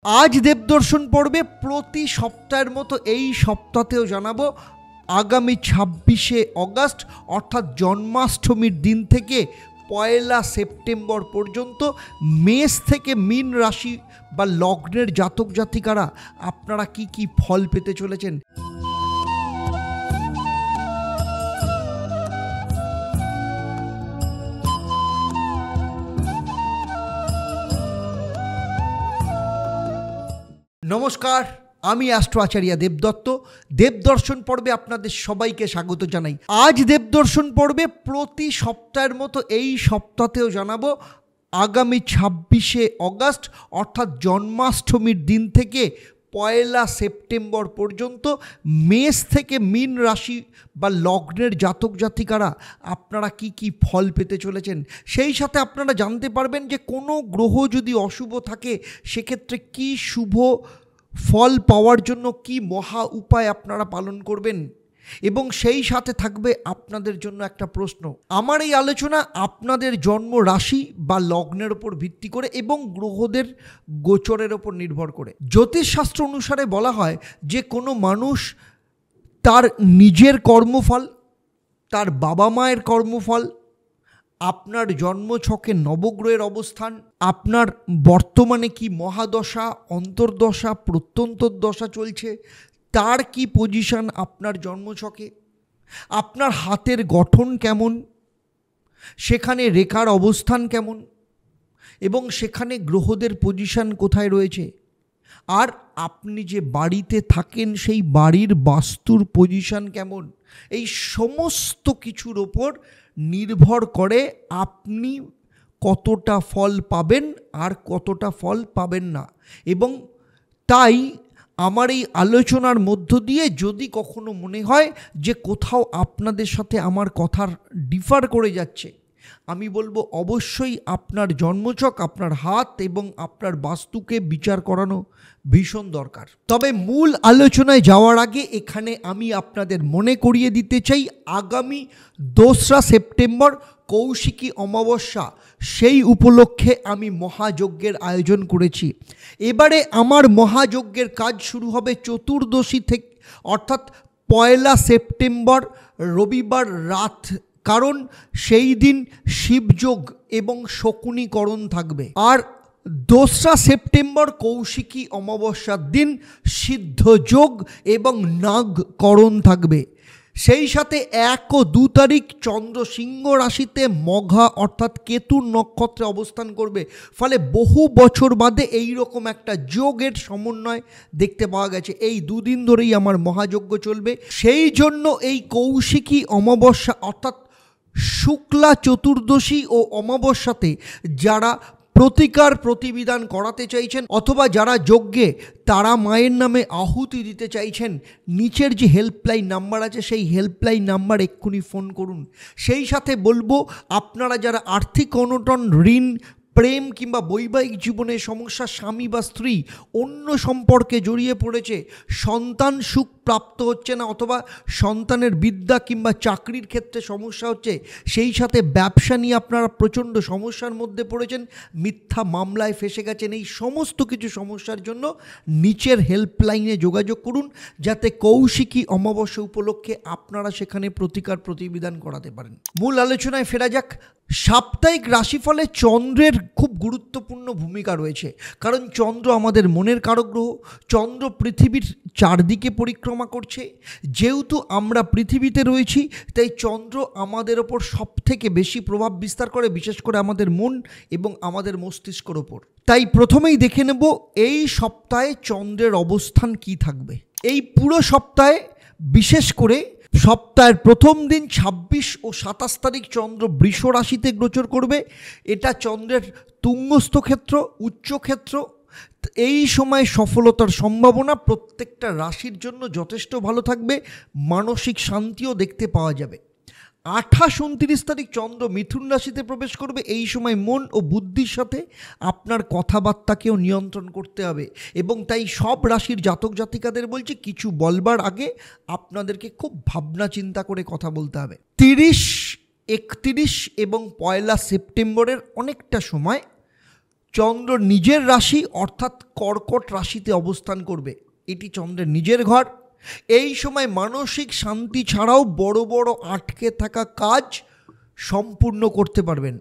আজ দেবদর্শন পর্বে প্রতি সপ্তাহের মতো এই সপ্তাহেও জানাবো আগামী 26শে অগাস্ট অর্থাৎ জন্মাষ্টমীর দিন থেকে 1 সেপ্টেম্বর পর্যন্ত মেষ থেকে মীন রাশি বা লগ্নের জাতক জাতিকারা আপনারা কি কি ফল পেতে চলেছেন। নমস্কার, আমি অ্যাস্ট্রো আচার্য দেবদত্ত। দেবদর্শন পর্বে আপনাদের সবাইকে স্বাগত জানাই। আজ দেবদর্শন পর্বে প্রতি সপ্তাহের মতো এই সপ্তাহেও জানাবো আগামী 26শে অগাস্ট অর্থাৎ জন্মাষ্টমীর দিন থেকে 1 সেপ্টেম্বর পর্যন্ত মেষ থেকে মীন রাশি বা লগ্নের জাতক জাতিকারা আপনারা কি কি ফল পেতে চলেছেন। সেই সাথে আপনারা জানতে পারবেন যে কোনো গ্রহ যদি অশুভ থাকে সেক্ষেত্রে কি শুভ ফল পাওয়ার জন্য কি মহা উপায় আপনারা পালন করবেন, এবং সেই সাথে থাকবে আপনাদের জন্য একটা প্রশ্ন। আমার এই আলোচনা আপনাদের জন্ম রাশি বা লগ্নের ওপর ভিত্তি করে এবং গ্রহদের গোচরের ওপর নির্ভর করে। জ্যোতিষশাস্ত্র অনুসারে বলা হয় যে কোনো মানুষ তার নিজের কর্মফল, তার বাবা মায়ের কর্মফল, আপনার জন্মছকে নবগ্রহের অবস্থান, আপনার বর্তমানে কি মহাদশা, অন্তর্দশা, প্রত্যন্তর দশা চলছে, তার কি পজিশন আপনার জন্মছকে, আপনার হাতের গঠন কেমন, সেখানে রেখার অবস্থান কেমন এবং সেখানে গ্রহদের পজিশন কোথায় রয়েছে, আর আপনি যে বাড়িতে থাকেন সেই বাড়ির বাস্তুর পজিশন কেমন, এই সমস্ত কিছুর ওপর নির্ভর করে আপনি কতটা ফল পাবেন আর কতটা ফল পাবেন না। এবং তাই আমার এই আলোচনার মধ্য দিয়ে যদি কখনো মনে হয় যে কোথাও আপনাদের সাথে আমার কথার ডিফার করে যাচ্ছে, আমি বলবো অবশ্যই আপনার জন্মছক, আপনার হাত এবং আপনার বাস্তুকে বিচার করানো ভীষণ দরকার। তবে মূল আলোচনায় যাওয়ার আগে এখানে আমি আপনাদের মনে করিয়ে দিতে চাই আগামী 2 সেপ্টেম্বর কৌশিকী অমাবস্যা, সেই উপলক্ষে আমি মহাযজ্ঞের আয়োজন করেছি। এবারে আমার মহাযজ্ঞের কাজ শুরু হবে চতুর্দশী থেকে অর্থাৎ 1 সেপ্টেম্বর রবিবার রাত, কারণ সেই দিন শিবযোগ এবং শকুনীকরণ থাকবে। আর 2 সেপ্টেম্বর কৌশিকী অমাবস্যার দিন সিদ্ধযোগ এবং নাগকরণ থাকবে। সেই সাথে 1 ও 2 তারিখ চন্দ্র সিংহ রাশিতে মঘা অর্থাৎ কেতুর নক্ষত্রে অবস্থান করবে। ফলে বহু বছর বাদে এই রকম একটা যোগের সমন্বয় দেখতে পাওয়া গেছে। এই 2 দিন ধরেই আমার মহাযজ্ঞ চলবে। সেই জন্য এই কৌশিকী অমাবস্যা অর্থাৎ শুক্লা চতুর্দশী ও অমাবস্যাতে যারা প্রতিকার প্রতিবিধান করাতে চাইছেন অথবা যারা যজ্ঞে তারা মায়ের নামে আহুতি দিতে চাইছেন, নিচের যে হেল্পলাইন নাম্বার আছে সেই হেল্পলাইন নাম্বার এক্ষুনি ফোন করুন। সেই সাথে বলবো আপনারা যারা আর্থিক অনটন, ঋণ, প্রেম কিংবা বৈবাহিক জীবনে সমস্যা, স্বামী বা স্ত্রী অন্য সম্পর্কে জড়িয়ে পড়েছে, সন্তান সুখ প্রাপ্ত হচ্ছে না অথবা সন্তানের বিদ্যা কিংবা চাকরির ক্ষেত্রে সমস্যা হচ্ছে, সেই সাথে ব্যবসা নিয়ে আপনারা প্রচণ্ড সমস্যার মধ্যে পড়েছেন, মিথ্যা মামলায় ফেসে গেছেন, এই সমস্ত কিছু সমস্যার জন্য নিচের হেল্পলাইনে যোগাযোগ করুন যাতে কৌশিকী অমাবস্যা উপলক্ষে আপনারা সেখানে প্রতিকার প্রতিবিধান করাতে পারেন। মূল আলোচনায় ফেরা যাক। সাপ্তাহিক রাশিফলে চন্দ্রের খুব গুরুত্বপূর্ণ ভূমিকা রয়েছে, কারণ চন্দ্র আমাদের মনের কারক গ্রহ। চন্দ্র পৃথিবীর চারদিকে পরিক্রমা করছে। যেহেতু আমরা পৃথিবীতে রয়েছি তাই চন্দ্র আমাদের ওপর সবথেকে বেশি প্রভাব বিস্তার করে, বিশেষ করে আমাদের মন এবং আমাদের মস্তিষ্কের ওপর। তাই প্রথমেই দেখে নেব এই সপ্তাহে চন্দ্রের অবস্থান কি থাকবে। এই পুরো সপ্তাহে বিশেষ করে সপ্তাহের প্রথম দিন 26 ও 27 তারিখ চন্দ্র বৃষ রাশিতে গোচর করবে। এটা চন্দ্রের তুঙ্গস্থ ক্ষেত্র, উচ্চক্ষেত্র। এই সময় সফলতার সম্ভাবনা প্রত্যেকটা রাশির জন্য যথেষ্ট ভালো থাকবে, মানসিক শান্তিও দেখতে পাওয়া যাবে। 28-29 তারিখ চন্দ্র মিথুন রাশিতে প্রবেশ করবে। এই সময় মন ও বুদ্ধির সাথে আপনার কথাবার্তাকেও নিয়ন্ত্রণ করতে হবে, এবং তাই সব রাশির জাতক জাতিকাদের বলছি কিছু বলবার আগে আপনাদেরকে খুব ভাবনা চিন্তা করে কথা বলতে হবে। 30, 31 এবং 1 সেপ্টেম্বরের অনেকটা সময় চন্দ্র নিজের রাশি অর্থাৎ কর্কট রাশিতে অবস্থান করবে, এটি চন্দ্রের নিজের ঘর। এই সময় মানসিক শান্তি ছাড়াও বড় বড় আটকে থাকা কাজ সম্পূর্ণ করতে পারবেন।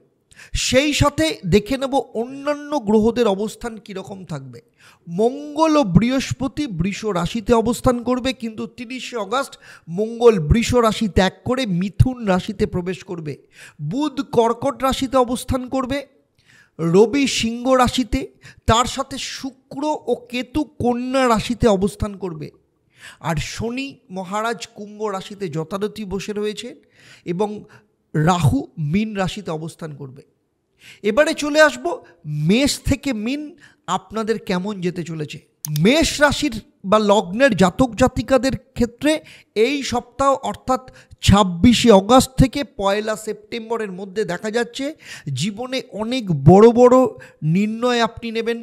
সেই সাথে দেখে নেব অন্যান্য গ্রহদের অবস্থান কীরকম থাকবে। মঙ্গল ও বৃহস্পতি বৃষ রাশিতে অবস্থান করবে, কিন্তু 30শে অগাস্ট মঙ্গল বৃষ রাশি ত্যাগ করে মিথুন রাশিতে প্রবেশ করবে। বুধ কর্কট রাশিতে অবস্থান করবে, রবি সিংহ রাশিতে, তার সাথে শুক্র ও কেতু কন্যা রাশিতে অবস্থান করবে। আর শনি মহারাজ কুম্ভ রাশিতে যথারীতি বসে রয়েছে এবং রাহু মীন রাশিতে অবস্থান করবে। এবারে চলে আসব মেষ থেকে মীন আপনাদের কেমন যেতে চলেছে। মেষ রাশির বা লগ্নের জাতক জাতিকাদের ক্ষেত্রে এই সপ্তাহ অর্থাৎ 26শে অগাস্ট থেকে 1 সেপ্টেম্বরের মধ্যে দেখা যাচ্ছে জীবনে অনেক বড় বড় নির্ণয় আপনি নেবেন,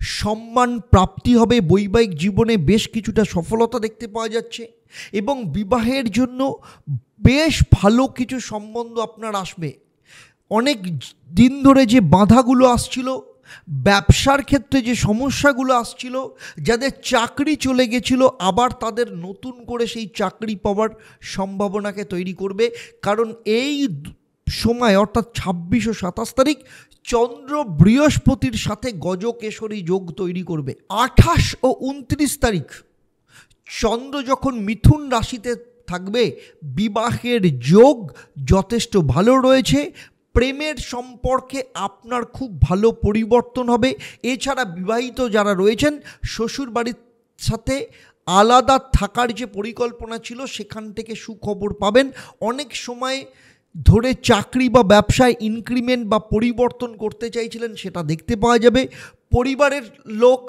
সম্মান প্রাপ্তি হবে, বৈবাহিক জীবনে বেশ কিছুটা সফলতা দেখতে পাওয়া যাচ্ছে এবং বিবাহের জন্য বেশ ভালো কিছু সম্বন্ধ আপনার আসবে। অনেক দিন ধরে যে বাধাগুলো আসছিল, ব্যবসার ক্ষেত্রে যে সমস্যাগুলো আসছিল, যাদের চাকরি চলে গেছিল আবার তাদের নতুন করে সেই চাকরি পাওয়ার সম্ভাবনাকে তৈরি করবে। কারণ এই সময় অর্থাৎ 26 ও 27 তারিখ চন্দ্র বৃহস্পতির সাথে গজকেশরী যোগ তৈরি করবে। 28 ও 29 তারিখ চন্দ্র যখন মিথুন রাশিতে থাকবে, বিবাহের যোগ যথেষ্ট ভালো রয়েছে। প্রেমের সম্পর্কে আপনার খুব ভালো পরিবর্তন হবে। এছাড়া বিবাহিত যারা রয়েছেন শ্বশুর বাড়ির সাথে আলাদা থাকার যে পরিকল্পনা ছিল সেখান থেকে সুখবর পাবেন। অনেক সময় ধরে চাকরি বা ব্যবসায় ইনক্রিমেন্ট বা পরিবর্তন করতে চাইছিলেন, সেটা দেখতে পাওয়া যাবে। পরিবারের লোক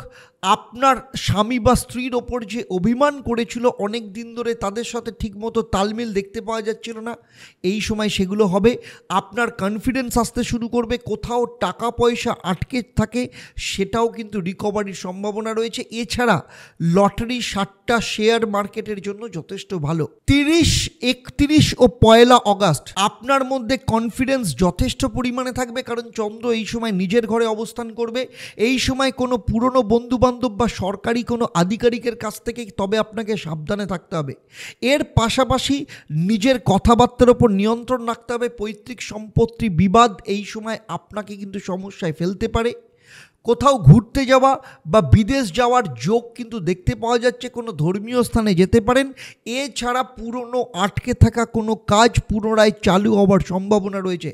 আপনার স্বামী বা স্ত্রীর ওপর যে অভিমান করেছিল অনেক দিন ধরে, তাদের সাথে ঠিকমতো তালমিল দেখতে পাওয়া যাচ্ছিল না, এই সময় সেগুলো হবে। আপনার কনফিডেন্স আসতে শুরু করবে। কোথাও টাকা পয়সা আটকে থাকে সেটাও কিন্তু রিকভারির সম্ভাবনা রয়েছে। এছাড়া লটারি 60টা শেয়ার মার্কেটের জন্য যথেষ্ট ভালো। 30, 31 ও 1 অগাস্ট আপনার মধ্যে কনফিডেন্স যথেষ্ট পরিমাণে থাকবে, কারণ চন্দ্র এই সময় নিজের ঘরে অবস্থান করবে। এই সময় কোনো পুরনো বন্ধুবান্ধব বা সরকারি কোনো আধিকারিকের কাছ থেকে তবে আপনাকে সাবধানে থাকতে হবে। এর পাশাপাশি নিজের কথাবার্তার ওপর নিয়ন্ত্রণ রাখতে হবে। পৈতৃক সম্পত্তি বিবাদ এই সময় আপনাকে কিন্তু সমস্যায় ফেলতে পারে। কোথাও ঘুরতে যাওয়া বা বিদেশ যাওয়ার যোগ কিন্তু দেখতে পাওয়া যাচ্ছে, কোনো ধর্মীয় স্থানে যেতে পারেন। এছাড়া পুরনো আটকে থাকা কোনো কাজ পুনরায় চালু হওয়ার সম্ভাবনা রয়েছে।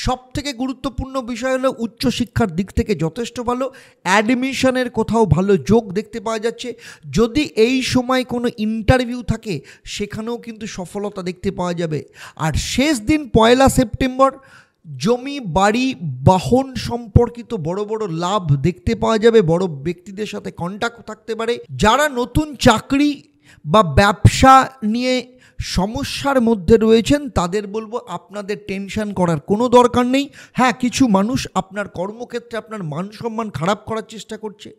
সবথেকে গুরুত্বপূর্ণ বিষয় হলো উচ্চশিক্ষার দিক থেকে যথেষ্ট ভালো, অ্যাডমিশনের কোথাও ভালো যোগ দেখতে পাওয়া যাচ্ছে। যদি এই সময় কোনো ইন্টারভিউ থাকে সেখানেও কিন্তু সফলতা দেখতে পাওয়া যাবে। আর শেষ দিন 1 সেপ্টেম্বর জমি বাড়ি বাহন সম্পর্কিত বড় বড় লাভ দেখতে পাওয়া যাবে। বড় ব্যক্তিদের সাথে কন্ট্যাক্ট থাকতে পারে। যারা নতুন চাকরি বা ব্যবসা নিয়ে সমস্যার মধ্যে রয়েছেন তাদের বলবো আপনাদের টেনশন করার কোনো দরকার নেই। হ্যাঁ, কিছু মানুষ আপনার কর্মক্ষেত্রে আপনার মান সম্মান খারাপ করার চেষ্টা করছে,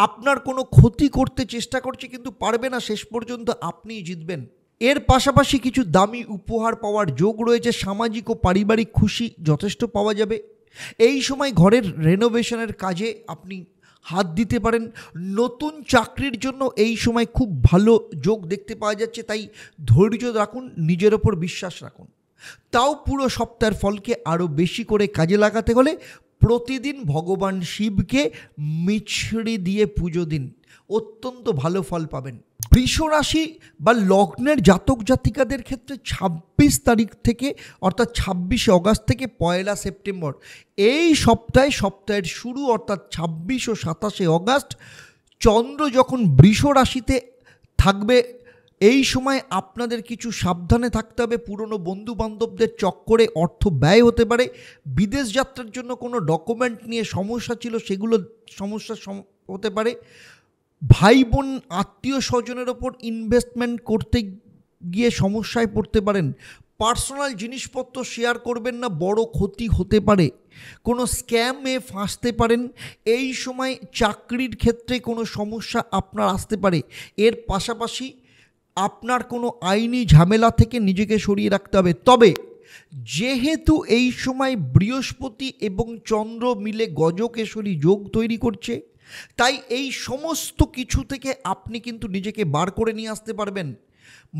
আপনার কোনো ক্ষতি করতে চেষ্টা করছে, কিন্তু পারবে না, শেষ পর্যন্ত আপনিই জিতবেন। এর পাশাপাশি কিছু দামি উপহার পাওয়ার যোগ রয়েছে। সামাজিক ও পারিবারিক খুশি যথেষ্ট পাওয়া যাবে। এই সময় ঘরের রেনোভেশনের কাজে আপনি হাত দিতে পারেন। নতুন চাকরির জন্য এই সময় খুব ভালো যোগ দেখতে পাওয়া যাচ্ছে, তাই ধৈর্য রাখুন, নিজের ওপর বিশ্বাস রাখুন। তাও পুরো সপ্তাহের ফলকে আরও বেশি করে কাজে লাগাতে হলে প্রতিদিন ভগবান শিবকে মিছরি দিয়ে পুজো দিন, অত্যন্ত ভালো ফল পাবেন। বৃষ রাশি বা লগ্নের জাতক জাতিকাদের ক্ষেত্রে 26 তারিখ থেকে অর্থাৎ 26 অগাস্ট থেকে 1 সেপ্টেম্বর এই সপ্তাহের শুরু অর্থাৎ 26 ও 27 অগাস্ট চন্দ্র যখন বৃষ রাশিতে থাকবে, এই সময় আপনাদের কিছু সাবধানে থাকতে হবে। পুরনো বন্ধু বান্ধবদের চক্করে অর্থ ব্যয় হতে পারে। বিদেশ যাত্রার জন্য কোনো ডকুমেন্ট নিয়ে সমস্যা ছিল সেগুলো সমস্যা হতে পারে। ভাই বোন আত্মীয় স্বজনের ওপর ইনভেস্টমেন্ট করতে গিয়ে সমস্যায় পড়তে পারেন। পার্সোনাল জিনিসপত্র শেয়ার করবেন না, বড় ক্ষতি হতে পারে। কোনো স্ক্যামে ফাঁসতে পারেন। এই সময় চাকরির ক্ষেত্রে কোনো সমস্যা আপনার আসতে পারে। এর পাশাপাশি আপনার কোনো আইনি ঝামেলা থেকে নিজেকে সরিয়ে রাখতে হবে। তবে যেহেতু এই সময় বৃহস্পতি এবং চন্দ্র মিলে গজকেশরী যোগ তৈরি করছে, তাই এই সমস্ত কিছু থেকে আপনি কিন্তু নিজেকে বার করে নিয়ে আসতে পারবেন।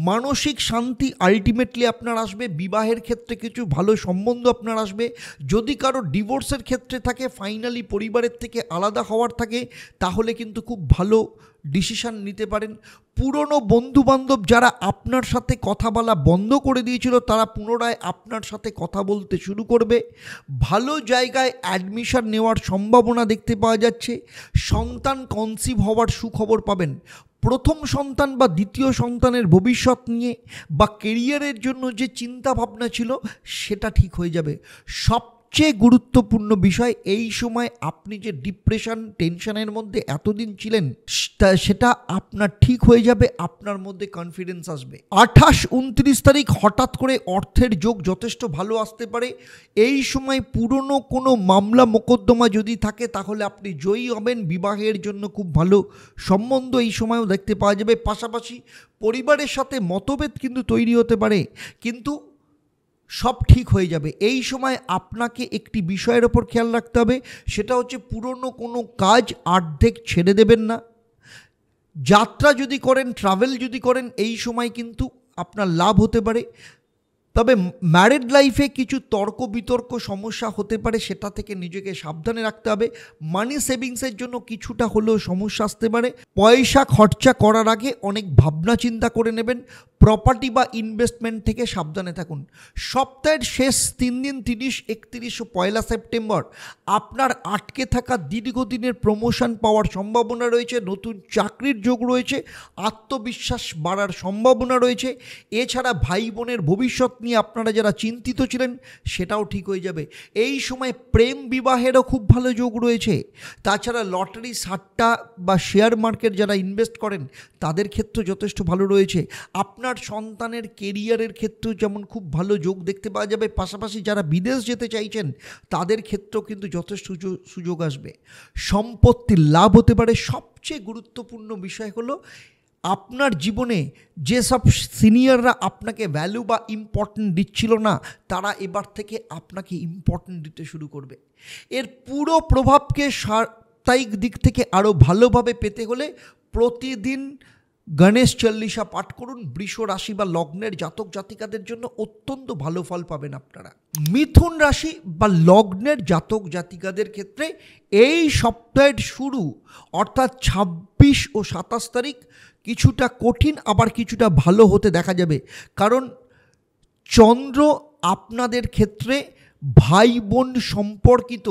মানসিক শান্তি আলটিমেটলি আপনার আসবে। বিবাহের ক্ষেত্রে কিছু ভালো সম্বন্ধ আপনার আসবে। যদি কারো ডিভোর্সের ক্ষেত্রে থাকে, ফাইনালি পরিবারের থেকে আলাদা হওয়ার থাকে, তাহলে কিন্তু খুব ভালো ডিসিশান নিতে পারেন। পুরনো বন্ধুবান্ধব যারা আপনার সাথে কথা বলা বন্ধ করে দিয়েছিল, তারা পুনরায় আপনার সাথে কথা বলতে শুরু করবে। ভালো জায়গায় অ্যাডমিশন নেওয়ার সম্ভাবনা দেখতে পাওয়া যাচ্ছে। সন্তান কনসিভ হওয়ার সুখবর পাবেন। প্রথম সন্তান বা দ্বিতীয় সন্তানের ভবিষ্যৎ নিয়ে বা কেরিয়ারের জন্য যে চিন্তা ভাবনা ছিল, সেটা ঠিক হয়ে যাবে। সবচেয়ে গুরুত্বপূর্ণ বিষয়, এই সময় আপনি যে ডিপ্রেশন টেনশনের মধ্যে এতদিন ছিলেন, সেটা আপনার ঠিক হয়ে যাবে। আপনার মধ্যে কনফিডেন্স আসবে। 28-29 তারিখ হঠাৎ করে অর্থের যোগ যথেষ্ট ভালো আসতে পারে। এই সময় পুরনো কোনো মামলা মোকদ্দমা যদি থাকে, তাহলে আপনি জয়ী হবেন। বিবাহের জন্য খুব ভালো সম্বন্ধ এই সময়ও দেখতে পাওয়া যাবে। পাশাপাশি পরিবারের সাথে মতভেদ কিন্তু তৈরি হতে পারে, কিন্তু সব ঠিক হয়ে যাবে। এই সময় আপনাকে একটি বিষয়ের ওপর খেয়াল রাখতে হবে, সেটা হচ্ছে পুরনো কোনো কাজ অর্ধেক ছেড়ে দেবেন না। যাত্রা যদি করেন, ট্রাভেল যদি করেন, এই সময় কিন্তু আপনার লাভ হতে পারে। তবে ম্যারিড লাইফে কিছু তর্ক বিতর্ক সমস্যা হতে পারে, সেটা থেকে নিজেকে সাবধানে রাখতে হবে। মানি সেভিংসের জন্য কিছুটা হলেও সমস্যা আসতে পারে। পয়সা খরচা করার আগে অনেক ভাবনা চিন্তা করে নেবেন। প্রপার্টি বা ইনভেস্টমেন্ট থেকে সাবধানে থাকুন। সপ্তাহের শেষ 3 দিন 30, 31 ও 1 সেপ্টেম্বর আপনার আটকে থাকা দীর্ঘদিনের প্রমোশন পাওয়ার সম্ভাবনা রয়েছে। নতুন চাকরির যোগ রয়েছে। আত্মবিশ্বাস বাড়ার সম্ভাবনা রয়েছে। এছাড়া ভাই বোনের ভবিষ্যৎ নিয়ে আপনারা যারা চিন্তিত ছিলেন, সেটাও ঠিক হয়ে যাবে। এই সময় প্রেম বিবাহেরও খুব ভালো যোগ রয়েছে। তাছাড়া লটারি, সাট্টা বা শেয়ার মার্কেট যারা ইনভেস্ট করেন, তাদের ক্ষেত্রে যথেষ্ট ভালো রয়েছে। আপনার সন্তানের কেরিয়ারের ক্ষেত্রেও যেমন খুব ভালো যোগ দেখতে পাওয়া যাবে। পাশাপাশি যারা বিদেশ যেতে চাইছেন, তাদের ক্ষেত্রেও কিন্তু যথেষ্ট সুযোগ আসবে। সম্পত্তির লাভ হতে পারে। সবচেয়ে গুরুত্বপূর্ণ বিষয় হলো, আপনার জীবনে যেসব সিনিয়ররা আপনাকে ভ্যালু বা ইম্পর্টেন্ট দিচ্ছিল না, তারা এবার থেকে আপনাকে ইম্পর্টেন্ট দিতে শুরু করবে। এর পুরো প্রভাবকে সাপ্তাহিক দিক থেকে আরও ভালোভাবে পেতে হলে প্রতিদিন গণেশ চল্লিশা পাঠ করুন। বৃষ রাশি বা লগ্নের জাতক জাতিকাদের জন্য অত্যন্ত ভালো ফল পাবেন আপনারা। মিথুন রাশি বা লগ্নের জাতক জাতিকাদের ক্ষেত্রে এই সপ্তাহের শুরু অর্থাৎ 26 ও 27 তারিখ কিছুটা কঠিন, আবার কিছুটা ভালো হতে দেখা যাবে। কারণ চন্দ্র আপনাদের ক্ষেত্রে ভাই বোন সম্পর্কিত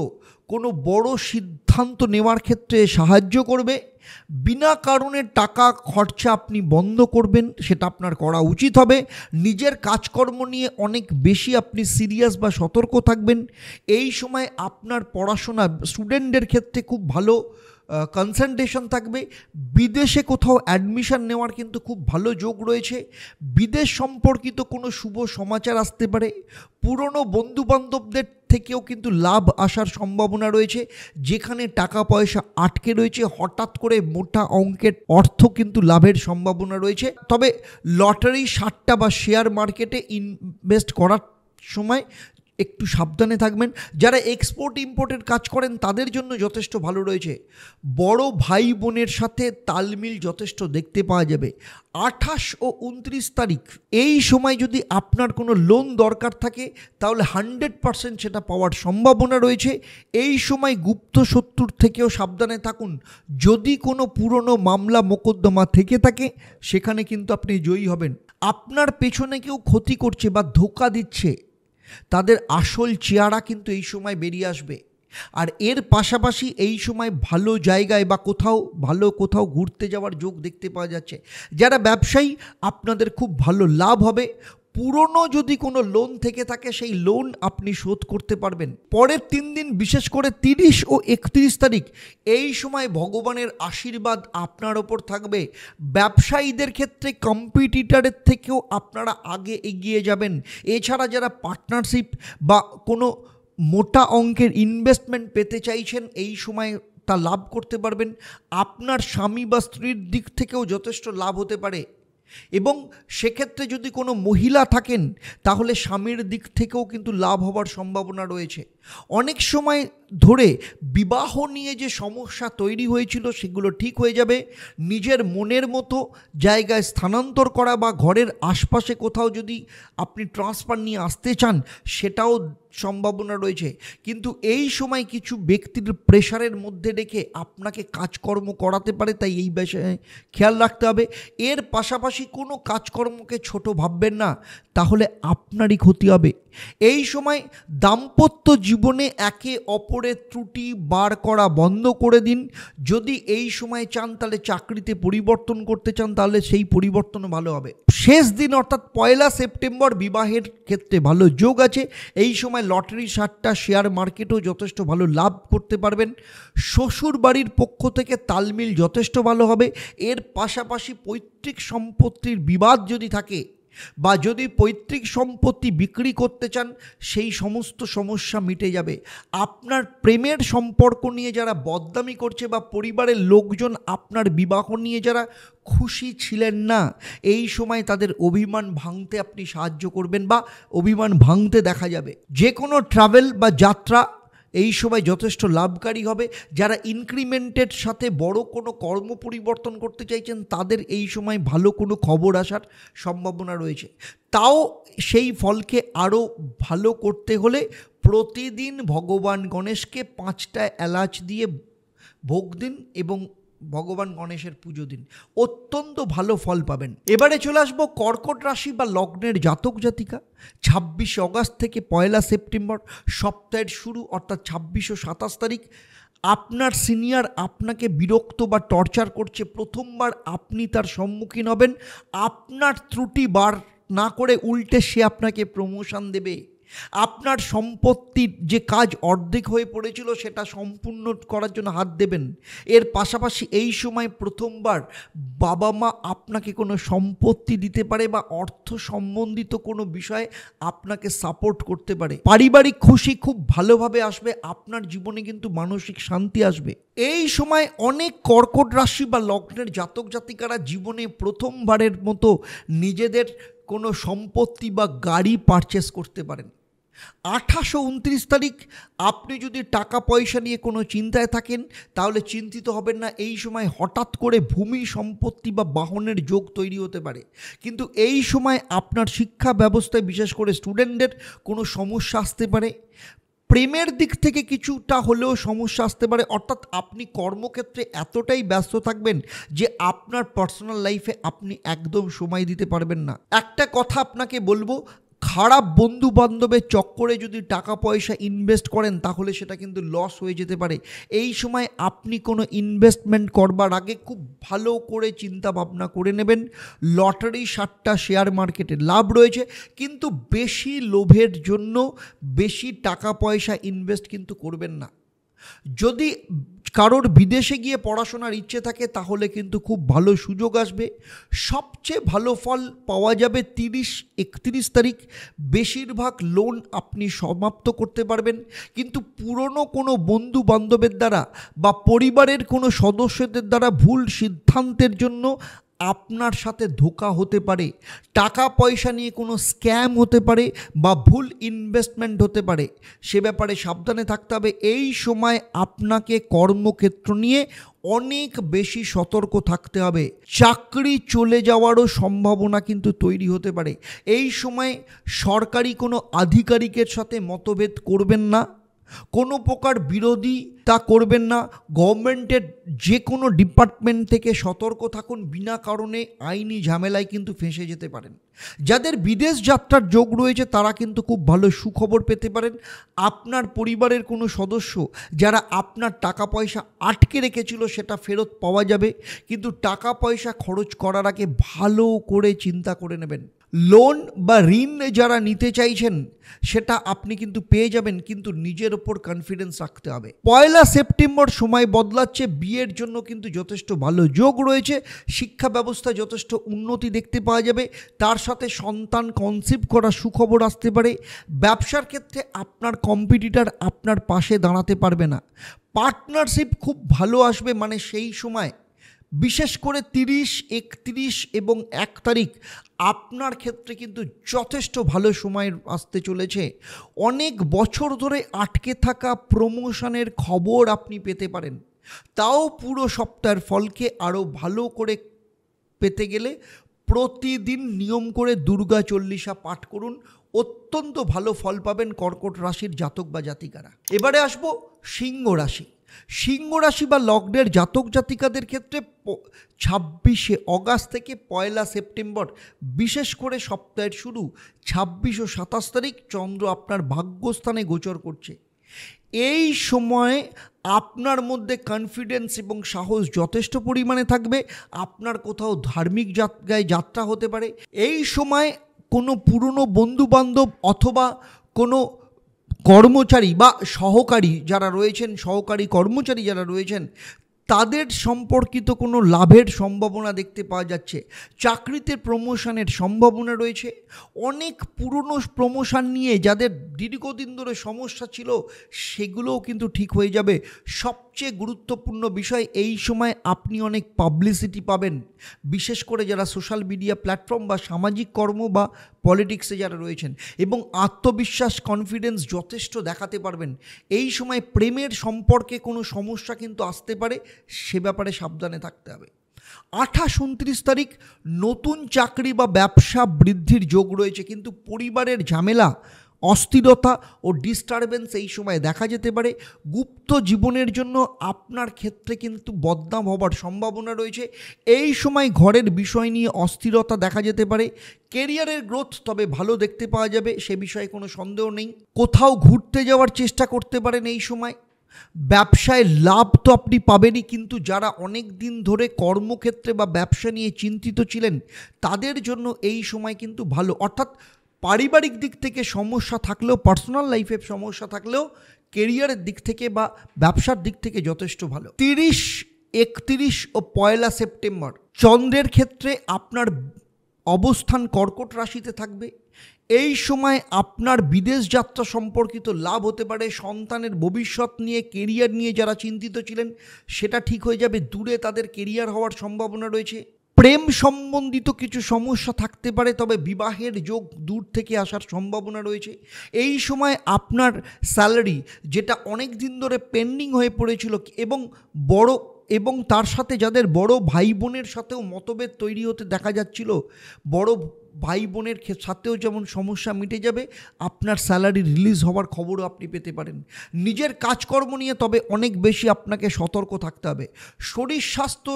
কোনো বড় সিদ্ধান্ত নেওয়ার ক্ষেত্রে সাহায্য করবে। বিনা কারণে টাকা খরচা আপনি বন্ধ করবেন, সেটা আপনার করা উচিত হবে। নিজের কাজকর্ম নিয়ে অনেক বেশি আপনি সিরিয়াস বা সতর্ক থাকবেন। এই সময় আপনার পড়াশোনা, স্টুডেন্টদের ক্ষেত্রে খুব ভালো কনসেন্ট্রেশন থাকবে। বিদেশে কোথাও অ্যাডমিশন নেওয়ার কিন্তু খুব ভালো যোগ রয়েছে। বিদেশ সম্পর্কিত কোনো শুভ সমাচার আসতে পারে। পুরনো বন্ধুবান্ধবদের থেকেও কিন্তু লাভ আসার সম্ভাবনা রয়েছে। যেখানে টাকা পয়সা আটকে রয়েছে, হঠাৎ করে মোটা অঙ্কের অর্থ কিন্তু লাভের সম্ভাবনা রয়েছে। তবে লটারি, সাট্টা বা শেয়ার মার্কেটে ইনভেস্ট করার সময় একটু সাবধানে থাকবেন। যারা এক্সপোর্ট ইম্পোর্টের কাজ করেন, তাদের জন্য যথেষ্ট ভালো রয়েছে। বড় ভাই বোনের সাথে তালমিল যথেষ্ট দেখতে পাওয়া যাবে। 28 ও 29 তারিখ এই সময় যদি আপনার কোনো লোন দরকার থাকে, তাহলে 100% সেটা পাওয়ার সম্ভাবনা রয়েছে। এই সময় গুপ্ত শত্রুর থেকেও সাবধানে থাকুন। যদি কোনো পুরনো মামলা মোকদ্দমা থেকে থাকে, সেখানে কিন্তু আপনি জয়ী হবেন। আপনার পেছনে কেউ ক্ষতি করছে বা ধোঁকা দিচ্ছে, তাদের আসল চেহারা কিন্তু এই সময় বেরিয়ে আসবে। আর এর পাশাপাশি এই সময় ভালো জায়গায় বা কোথাও ঘুরতে যাওয়ার যোগ দেখতে পাওয়া যাচ্ছে। যারা ব্যবসায়ী, আপনাদের খুব ভালো লাভ হবে। পুরনো যদি কোনো লোন থেকে থাকে, সেই লোন আপনি শোধ করতে পারবেন। পরের 3 দিন, বিশেষ করে 30 ও 31 তারিখ, এই সময় ভগবানের আশীর্বাদ আপনার ওপর থাকবে। ব্যবসায়ীদের ক্ষেত্রে কম্পিটিটরের থেকেও আপনারা আগে এগিয়ে যাবেন। এছাড়া যারা পার্টনারশিপ বা কোনো মোটা অঙ্কের ইনভেস্টমেন্ট পেতে চাইছেন, এই সময় তা লাভ করতে পারবেন। আপনার স্বামী বা স্ত্রীর দিক থেকেও যথেষ্ট লাভ হতে পারে। এবং সেক্ষেত্রে যদি কোনো মহিলা থাকেন তাহলে স্বামীর দিক থেকেও কিন্তু লাভ হওয়ার সম্ভাবনা রয়েছে। অনেক সময় ধরে বিবাহ নিয়ে যে সমস্যা তৈরি হয়েছিল সেগুলো ঠিক হয়ে যাবে। নিজের মনের মতো জায়গায় স্থানান্তর করা বা ঘরের আশপাশে কোথাও যদি আপনি ট্রান্সফার নিয়ে আসতে চান সেটাও সম্ভাবনা রয়েছে। কিন্তু এই সময় কিছু ব্যক্তির প্রেশারের মধ্যে রেখে আপনাকে কাজকর্ম করাতে পারে, তাই এই বিষয়ে খেয়াল রাখতে হবে। এর পাশাপাশি কোনো কাজকর্মকে ছোট ভাববেন না, তাহলে আপনারই ক্ষতি হবে। এই সময় দাম্পত্য জীবনে একে অপরের ত্রুটি বার করা বন্ধ করে দিন। যদি এই সময় চান তাহলে চাকরিতে পরিবর্তন করতে চান তাহলে সেই পরিবর্তনও ভালো হবে। শেষ দিন অর্থাৎ 1 সেপ্টেম্বর বিবাহের ক্ষেত্রে ভালো যোগ আছে। এই সময় লটারি সাট্টা শেয়ার মার্কেটেও যথেষ্ট ভালো লাভ করতে পারবেন। শ্বশুর বাড়ির পক্ষ থেকে তালমিল যথেষ্ট ভালো হবে। এর পাশাপাশি পৈতৃক সম্পত্তির বিবাদ যদি থাকে বা যদি পৈতৃক সম্পত্তি বিক্রি করতে চান সেই সমস্ত সমস্যা মিটে যাবে। আপনার প্রেমের সম্পর্ক নিয়ে যারা বদনামি করছে বা পরিবারের লোকজন আপনার বিবাহ নিয়ে যারা খুশি ছিলেন না, এই সময় তাদের অভিমান ভাঙতে আপনি সাহায্য করবেন বা অভিমান ভাঙতে দেখা যাবে। যে কোনো ট্রাভেল বা যাত্রা এই সময় যথেষ্ট লাভকারী হবে। যারা ইনক্রিমেন্টের সাথে বড় কোনো কর্ম পরিবর্তন করতে চাইছেন তাদের এই সময় ভালো কোনো খবর আসার সম্ভাবনা রয়েছে। তাও সেই ফলকে আরও ভালো করতে হলে প্রতিদিন ভগবান গণেশকে 5টা এলাচ দিয়ে ভোগ দিন এবং ভগবান গণেশের পুজো দিন, অত্যন্ত ভালো ফল পাবেন। এবারে চলে আসবো কর্কট রাশি বা লগ্নের জাতক জাতিকা। 26 অগাস্ট থেকে 1 সেপ্টেম্বর সপ্তাহের শুরু অর্থাৎ 26 ও 27 তারিখ আপনার সিনিয়র আপনাকে বিরক্ত বা টর্চার করছে, প্রথমবার আপনি তার সম্মুখীন হবেন। আপনার ত্রুটি বার না করে উল্টে সে আপনাকে প্রমোশন দেবে। আপনার সম্পত্তির যে কাজ অর্ধেক হয়ে পড়েছিল সেটা সম্পূর্ণ করার জন্য হাত দেবেন। এর পাশাপাশি এই সময় প্রথমবার বাবা মা আপনাকে কোনো সম্পত্তি দিতে পারে বা অর্থ সম্বন্ধিত কোনো বিষয়ে আপনাকে সাপোর্ট করতে পারে। পারিবারিক খুশি খুব ভালোভাবে আসবে, আপনার জীবনে কিন্তু মানসিক শান্তি আসবে। এই সময় অনেক কর্কট রাশি বা লগ্নের জাতক জাতিকারা জীবনে প্রথমবারের মতো নিজেদের কোনো সম্পত্তি বা গাড়ি পারচেস করতে পারেন। 28 ও 29 তারিখ আপনি যদি টাকা পয়সা নিয়ে কোনো চিন্তায় থাকেন তাহলে চিন্তিত হবেন না। এই সময় হঠাৎ করে ভূমি সম্পত্তি বা বাহনের যোগ তৈরি হতে পারে। কিন্তু এই সময় আপনার শিক্ষা ব্যবস্থায় বিশেষ করে স্টুডেন্টদের কোনো সমস্যা আসতে পারে। প্রেমের দিক থেকে কিছুটা হলেও সমস্যা আসতে পারে, অর্থাৎ আপনি কর্মক্ষেত্রে এতটাই ব্যস্ত থাকবেন যে আপনার পার্সোনাল লাইফে আপনি একদম সময় দিতে পারবেন না। একটা কথা আপনাকে বলবো, খারাপ বন্ধু বান্ধবের চক্করে যদি টাকা পয়সা ইনভেস্ট করেন তাহলে সেটা কিন্তু লস হয়ে যেতে পারে। এই সময় আপনি কোনো ইনভেস্টমেন্ট করবার আগে খুব ভালো করে চিন্তা ভাবনা করে নেবেন। লটারি সাট্টা শেয়ার মার্কেটে লাভ রয়েছে, কিন্তু বেশি লোভের জন্য বেশি টাকা পয়সা ইনভেস্ট কিন্তু করবেন না। যদি কারোর বিদেশে গিয়ে পড়াশোনার ইচ্ছে থাকে তাহলে কিন্তু খুব ভালো সুযোগ আসবে। সবচেয়ে ভালো ফল পাওয়া যাবে 30-31 তারিখ। বেশিরভাগ লোন আপনি সমাপ্ত করতে পারবেন, কিন্তু পুরনো কোনো বন্ধু বান্ধবের দ্বারা বা পরিবারের কোনো সদস্যদের দ্বারা ভুল সিদ্ধান্তের জন্য আপনার সাথে ধোঁকা হতে পারে। টাকা পয়সা নিয়ে কোনো স্ক্যাম হতে পারে বা ভুল ইনভেস্টমেন্ট হতে পারে, সে ব্যাপারে সাবধানে থাকতে হবে। এই সময় আপনাকে কর্মক্ষেত্র নিয়ে অনেক বেশি সতর্ক থাকতে হবে। চাকরি চলে যাওয়ারও সম্ভাবনা কিন্তু তৈরি হতে পারে। এই সময় সরকারি কোনো আধিকারিকের সাথে মতভেদ করবেন না, কোনো প্রকার বিরোধিতা করবেন না। গভর্নমেন্টের যে কোনো ডিপার্টমেন্ট থেকে সতর্ক থাকুন, বিনা কারণে আইনি ঝামেলায় কিন্তু ফেঁসে যেতে পারেন। যাদের বিদেশ যাত্রার যোগ রয়েছে তারা কিন্তু খুব ভালো সুখবর পেতে পারেন। আপনার পরিবারের কোনো সদস্য যারা আপনার টাকা পয়সা আটকে রেখেছিল সেটা ফেরত পাওয়া যাবে, কিন্তু টাকা পয়সা খরচ করার আগে ভালো করে চিন্তা করে নেবেন। লোন বা ঋণ যারা নিতে চাইছেন সেটা আপনি কিন্তু পেয়ে যাবেন, কিন্তু নিজের ওপর কনফিডেন্স রাখতে হবে। 1 সেপ্টেম্বর সময় বদলাচ্ছে, বিয়ের জন্য কিন্তু যথেষ্ট ভালো যোগ রয়েছে। শিক্ষা ব্যবস্থায় যথেষ্ট উন্নতি দেখতে পাওয়া যাবে, তার সাথে সন্তান কনসিভ করা সুখবর আসতে পারে। ব্যবসার ক্ষেত্রে আপনার কম্পিটিটর আপনার পাশে দাঁড়াতে পারবে না। পার্টনারশিপ খুব ভালো আসবে, মানে সেই সময় বিশেষ করে 30, 31 এবং 1 তারিখ আপনার ক্ষেত্রে কিন্তু যথেষ্ট ভালো সময় আসতে চলেছে। অনেক বছর ধরে আটকে থাকা প্রমোশনের খবর আপনি পেতে পারেন। তাও পুরো সপ্তাহের ফলকে আরও ভালো করে পেতে গেলে প্রতিদিন নিয়ম করে দুর্গা চল্লিশা পাঠ করুন, অত্যন্ত ভালো ফল পাবেন কর্কট রাশির জাতক বা জাতিকারা। এবারে আসবো সিংহ রাশি। সিংহ রাশি বা লগ্নের জাতক জাতিকাদের ক্ষেত্রে 26শে অগাস্ট থেকে 1লা সেপ্টেম্বর, বিশেষ করে সপ্তাহের শুরু 26 ও 27 তারিখ চন্দ্র আপনার ভাগ্যস্থানে গোচর করছে। এই সময় আপনার মধ্যে কনফিডেন্স এবং সাহস যথেষ্ট পরিমাণে থাকবে। আপনার কোথাও ধার্মিক জায়গায় যাত্রা হতে পারে। এই সময় কোনো পুরনো বন্ধুবান্ধব অথবা কোনো কর্মচারী বা সহকারী যারা রয়েছেন, সহকারী কর্মচারী যারা রয়েছেন, তাদের সম্পর্কিত কোনো লাভের সম্ভাবনা দেখতে পাওয়া যাচ্ছে। চাকরিতে প্রমোশনের সম্ভাবনা রয়েছে। অনেক পুরনো প্রমোশন নিয়ে যাদের দীর্ঘদিন ধরে সমস্যা ছিল সেগুলোও কিন্তু ঠিক হয়ে যাবে। সবচেয়ে গুরুত্বপূর্ণ বিষয়, এই সময় আপনি অনেক পাবলিসিটি পাবেন, বিশেষ করে যারা সোশ্যাল মিডিয়া প্ল্যাটফর্ম বা সামাজিক কর্ম বা পলিটিক্সে যারা রয়েছেন, এবং আত্মবিশ্বাস কনফিডেন্স যথেষ্ট দেখাতে পারবেন। এই সময় প্রেমের সম্পর্কে কোনো সমস্যা কিন্তু আসতে পারে, সে ব্যাপারে সাবধানে থাকতে হবে। 28-29 তারিখ নতুন চাকরি বা ব্যবসা বৃদ্ধির যোগ রয়েছে, কিন্তু পরিবারের ঝামেলা, অস্থিরতা ও ডিস্টারবেন্স এই সময় দেখা যেতে পারে। গুপ্ত জীবনের জন্য আপনার ক্ষেত্রে কিন্তু বদনাম হবার সম্ভাবনা রয়েছে। এই সময় ঘরের বিষয় নিয়ে অস্থিরতা দেখা যেতে পারে। কেরিয়ারের গ্রোথ তবে ভালো দেখতে পাওয়া যাবে, সে বিষয়ে কোনো সন্দেহ নেই। কোথাও ঘুরতে যাওয়ার চেষ্টা করতে পারেন এই সময়। ব্যবসায় লাভ তো আপনি পাবেনই, কিন্তু যারা অনেক দিন ধরে কর্মক্ষেত্রে বা ব্যবসা নিয়ে চিন্তিত ছিলেন তাদের জন্য এই সময় কিন্তু ভালো। অর্থাৎ পারিবারিক দিক থেকে সমস্যা থাকলেও, পার্সোনাল লাইফে সমস্যা থাকলেও কেরিয়ারের দিক থেকে বা ব্যবসার দিক থেকে যথেষ্ট ভালো। 30, 31 ও 1লা সেপ্টেম্বর চন্দ্রের ক্ষেত্রে আপনার অবস্থান কর্কট রাশিতে থাকবে। এই সময় আপনার বিদেশ যাত্রা সম্পর্কিত লাভ হতে পারে। সন্তানের ভবিষ্যৎ নিয়ে, কেরিয়ার নিয়ে যারা চিন্তিত ছিলেন সেটা ঠিক হয়ে যাবে। দূরে তাদের কেরিয়ার হওয়ার সম্ভাবনা রয়েছে। প্রেম সম্বন্ধিত কিছু সমস্যা থাকতে পারে, তবে বিবাহের যোগ দূর থেকে আসার সম্ভাবনা রয়েছে। এই সময় আপনার স্যালারি, যেটা অনেক দিন ধরে পেন্ডিং হয়ে পড়েছিল এবং তার সাথে যাদের বড় ভাই বোনের সাথেও মতভেদ তৈরি হতে দেখা যাচ্ছিল, বড় ভাই বোনের সাথেও যেমন সমস্যা মিটে যাবে, আপনার স্যালারি রিলিজ হওয়ার খবরও আপনি পেতে পারেন। নিজের কাজকর্ম নিয়ে তবে অনেক বেশি আপনাকে সতর্ক থাকতে হবে। শরীর স্বাস্থ্য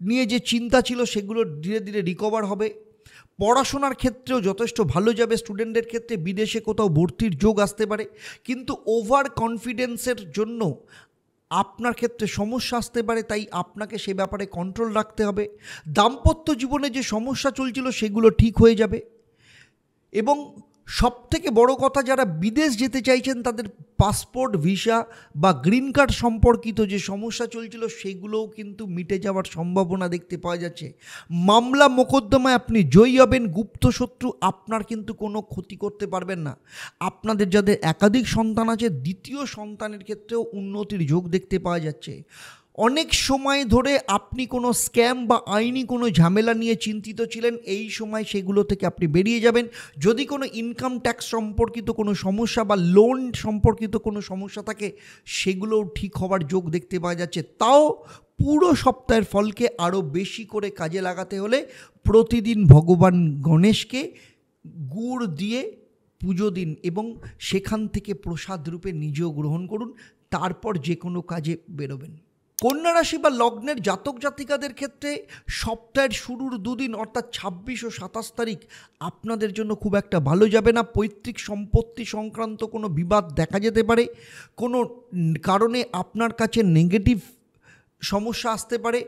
নিয়ে যে চিন্তা ছিল সেগুলো ধীরে ধীরে রিকভার হবে। পড়াশোনার ক্ষেত্রেও যথেষ্ট ভালো যাবে। স্টুডেন্টের ক্ষেত্রে বিদেশে কোথাও ভর্তির যোগ আসতে পারে, কিন্তু ওভার কনফিডেন্সের জন্য আপনার ক্ষেত্রে সমস্যা আসতে পারে, তাই আপনাকে সে ব্যাপারে কন্ট্রোল রাখতে হবে। দাম্পত্য জীবনে যে সমস্যা চলছিল সেগুলো ঠিক হয়ে যাবে। এবং সবথেকে বড় কথা, যারা বিদেশ যেতে চাইছেন তাদের পাসপোর্ট, ভিসা বা গ্রিন কার্ড সম্পর্কিত যে সমস্যা চলছিল সেগুলোও কিন্তু মিটে যাওয়ার সম্ভাবনা দেখতে পাওয়া যাচ্ছে। মামলা মোকদ্দমায় আপনি জয়ী হবেন। গুপ্ত শত্রু আপনার কিন্তু কোনো ক্ষতি করতে পারবেন না। আপনাদের যাদের একাধিক সন্তান আছে, দ্বিতীয় সন্তানের ক্ষেত্রেও উন্নতির যোগ দেখতে পাওয়া যাচ্ছে। অনেক সময় ধরে আপনি কোনো স্ক্যাম বা আইনি কোনো ঝামেলা নিয়ে চিন্তিত ছিলেন, এই সময় সেগুলো থেকে আপনি বেরিয়ে যাবেন। যদি কোনো ইনকাম ট্যাক্স সম্পর্কিত কোনো সমস্যা বা লোন সম্পর্কিত কোনো সমস্যা থাকে, সেগুলোও ঠিক হওয়ার যোগ দেখতে পাওয়া যাচ্ছে। তাও পুরো সপ্তাহের ফলকে আরও বেশি করে কাজে লাগাতে হলে প্রতিদিন ভগবান গণেশকে গুড় দিয়ে পুজো দিন এবং সেখান থেকে প্রসাদ রূপে নিজেও গ্রহণ করুন, তারপর যে কোনো কাজে বেরোবেন। কন্যা রাশি বা লগ্নের জাতক জাতিকাদের ক্ষেত্রে সপ্তাহের শুরুর দুদিন অর্থাৎ 26 ও 27 তারিখ আপনাদের জন্য খুব একটা ভালো যাবে না। পৈতৃক সম্পত্তি সংক্রান্ত কোনো বিবাদ দেখা যেতে পারে। কোনো কারণে আপনার কাছে নেগেটিভ সমস্যা আসতে পারে।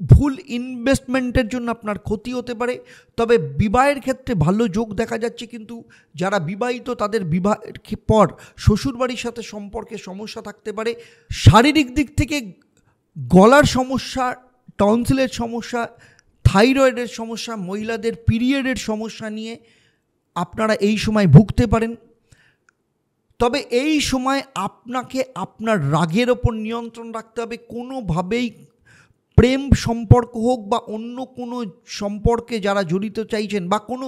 ভুল ইনভেস্টমেন্টের জন্য আপনার ক্ষতি হতে পারে। তবে বিবাহের ক্ষেত্রে ভালো যোগ দেখা যাচ্ছে, কিন্তু যারা বিবাহিত তাদের বিবাহের পর শ্বশুরবাড়ির সাথে সম্পর্কে সমস্যা থাকতে পারে। শারীরিক দিক থেকে গলার সমস্যা, টনসিলের সমস্যা, থাইরয়েডের সমস্যা, মহিলাদের পিরিয়ডের সমস্যা নিয়ে আপনারা এই সময় ভুগতে পারেন। তবে এই সময় আপনাকে আপনার রাগের ওপর নিয়ন্ত্রণ রাখতে হবে। কোনোভাবেই প্রেম সম্পর্ক হোক বা অন্য কোনো সম্পর্কে যারা জড়িত চাইছেন বা কোনো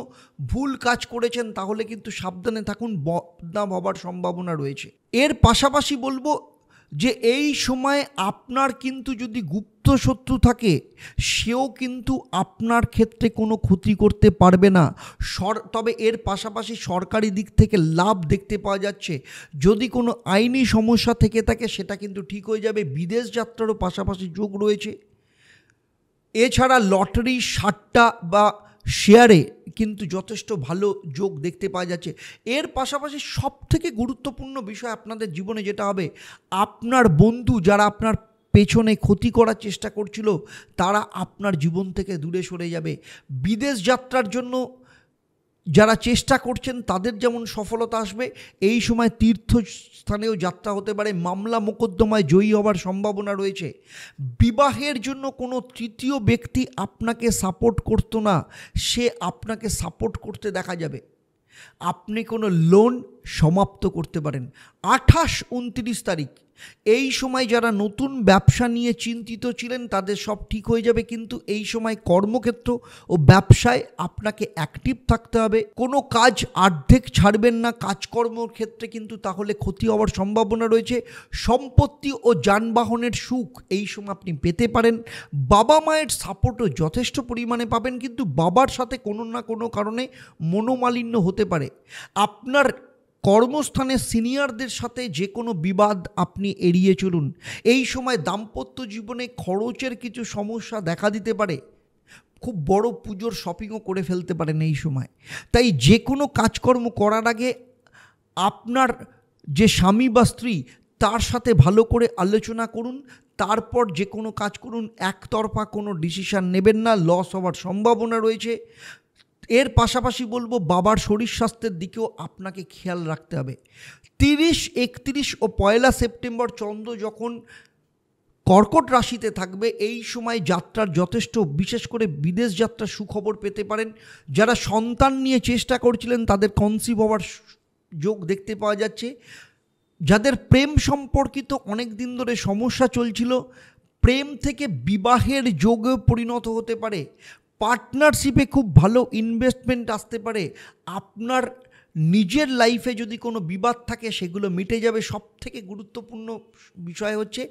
ভুল কাজ করেছেন, তাহলে কিন্তু সাবধানে থাকুন, বদনাম হবার সম্ভাবনা রয়েছে। এর পাশাপাশি বলবো যে এই সময় আপনার কিন্তু যদি গুপ্ত শত্রু থাকে, সেও কিন্তু আপনার ক্ষেত্রে কোনো ক্ষতি করতে পারবে না। তবে এর পাশাপাশি সরকারি দিক থেকে লাভ দেখতে পাওয়া যাচ্ছে। যদি কোনো আইনি সমস্যা থেকে থাকে সেটা কিন্তু ঠিক হয়ে যাবে। বিদেশ যাত্রারও পাশাপাশি যোগ রয়েছে। এছাড়া লটারি, সাট্টা বা শেয়ারে কিন্তু যথেষ্ট ভালো যোগ দেখতে পাওয়া যাচ্ছে। এর পাশাপাশি সবথেকে গুরুত্বপূর্ণ বিষয় আপনাদের জীবনে যেটা হবে, আপনার বন্ধু যারা আপনার পেছনে ক্ষতি করার চেষ্টা করছিল, তারা আপনার জীবন থেকে দূরে সরে যাবে। বিদেশ যাত্রার জন্য যারা চেষ্টা করছেন তাদের যেমন সফলতা আসবে, এই সময় তীর্থস্থানেও যাত্রা হতে পারে। মামলা মোকদ্দমায় জয়ী হবার সম্ভাবনা রয়েছে। বিবাহের জন্য কোনো তৃতীয় ব্যক্তি আপনাকে সাপোর্ট করতো না, সে আপনাকে সাপোর্ট করতে দেখা যাবে। আপনি কোনো লোন সমাপ্ত করতে পারেন। 28-29 তারিখ এই সময় যারা নতুন ব্যবসা নিয়ে চিন্তিত ছিলেন তাদের সব ঠিক হয়ে যাবে। কিন্তু এই সময় কর্মক্ষেত্র ও ব্যবসায় আপনাকে অ্যাক্টিভ থাকতে হবে। কোনো কাজ অর্ধেক ছাড়বেন না কাজকর্মের ক্ষেত্রে, কিন্তু তাহলে ক্ষতি হওয়ার সম্ভাবনা রয়েছে। সম্পত্তি ও যানবাহনের সুখ এই সময় আপনি পেতে পারেন। বাবা মায়ের সাপোর্টও যথেষ্ট পরিমাণে পাবেন, কিন্তু বাবার সাথে কোনো না কোনো কারণে মনোমালিন্য হতে পারে। আপনার কর্মস্থানে সিনিয়রদের সাথে যে কোনো বিবাদ আপনি এড়িয়ে চলুন। এই সময় দাম্পত্য জীবনে খরচের কিছু সমস্যা দেখা দিতে পারে। খুব বড় পুজোর শপিংও করে ফেলতে পারেন এই সময়। তাই যে কোনো কাজকর্ম করার আগে আপনার যে স্বামী বা স্ত্রী, তার সাথে ভালো করে আলোচনা করুন, তারপর যে কোনো কাজ করুন। একতরফা কোনো ডিসিশান নেবেন না, লস হওয়ার সম্ভাবনা রয়েছে। এর পাশাপাশি বলবো বাবার শরীর স্বাস্থ্যের দিকেও আপনাকে খেয়াল রাখতে হবে। 30, 31 ও 1 সেপ্টেম্বর চন্দ্র যখন কর্কট রাশিতে থাকবে, এই সময় যাত্রার যথেষ্ট, বিশেষ করে বিদেশ যাত্রার সুখবর পেতে পারেন। যারা সন্তান নিয়ে চেষ্টা করছিলেন তাদের কনসিভ হওয়ার যোগ দেখতে পাওয়া যাচ্ছে। যাদের প্রেম সম্পর্কিত অনেক দিন ধরে সমস্যা চলছিল, প্রেম থেকে বিবাহের যোগে পরিণত হতে পারে। পার্টনারশিপে খুব ভালো ইনভেস্টমেন্ট আসতে পারে। আপনার নিজের লাইফে যদি কোনো বিবাদ থাকে সেগুলো মিটে যাবে। সবথেকে গুরুত্বপূর্ণ বিষয় হচ্ছে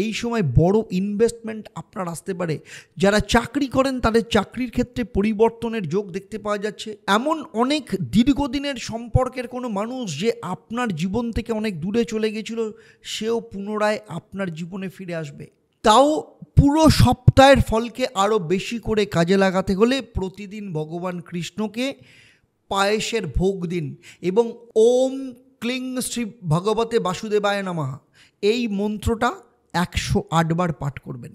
এই সময় বড় ইনভেস্টমেন্ট আপনার আসতে পারে। যারা চাকরি করেন তাদের চাকরির ক্ষেত্রে পরিবর্তনের যোগ দেখতে পাওয়া যাচ্ছে। এমন অনেক দীর্ঘদিনের সম্পর্কের কোনো মানুষ যে আপনার জীবন থেকে অনেক দূরে চলে গেছিল, সেও পুনরায় আপনার জীবনে ফিরে আসবে। তাও পুরো সপ্তাহের ফলকে আরও বেশি করে কাজে লাগাতে হলে প্রতিদিন ভগবান কৃষ্ণকে পায়েসের ভোগ দিন এবং ওম ক্লিং শ্রী ভগবতে বাসুদেবায় নমঃ এই মন্ত্রটা 108 বার পাঠ করবেন।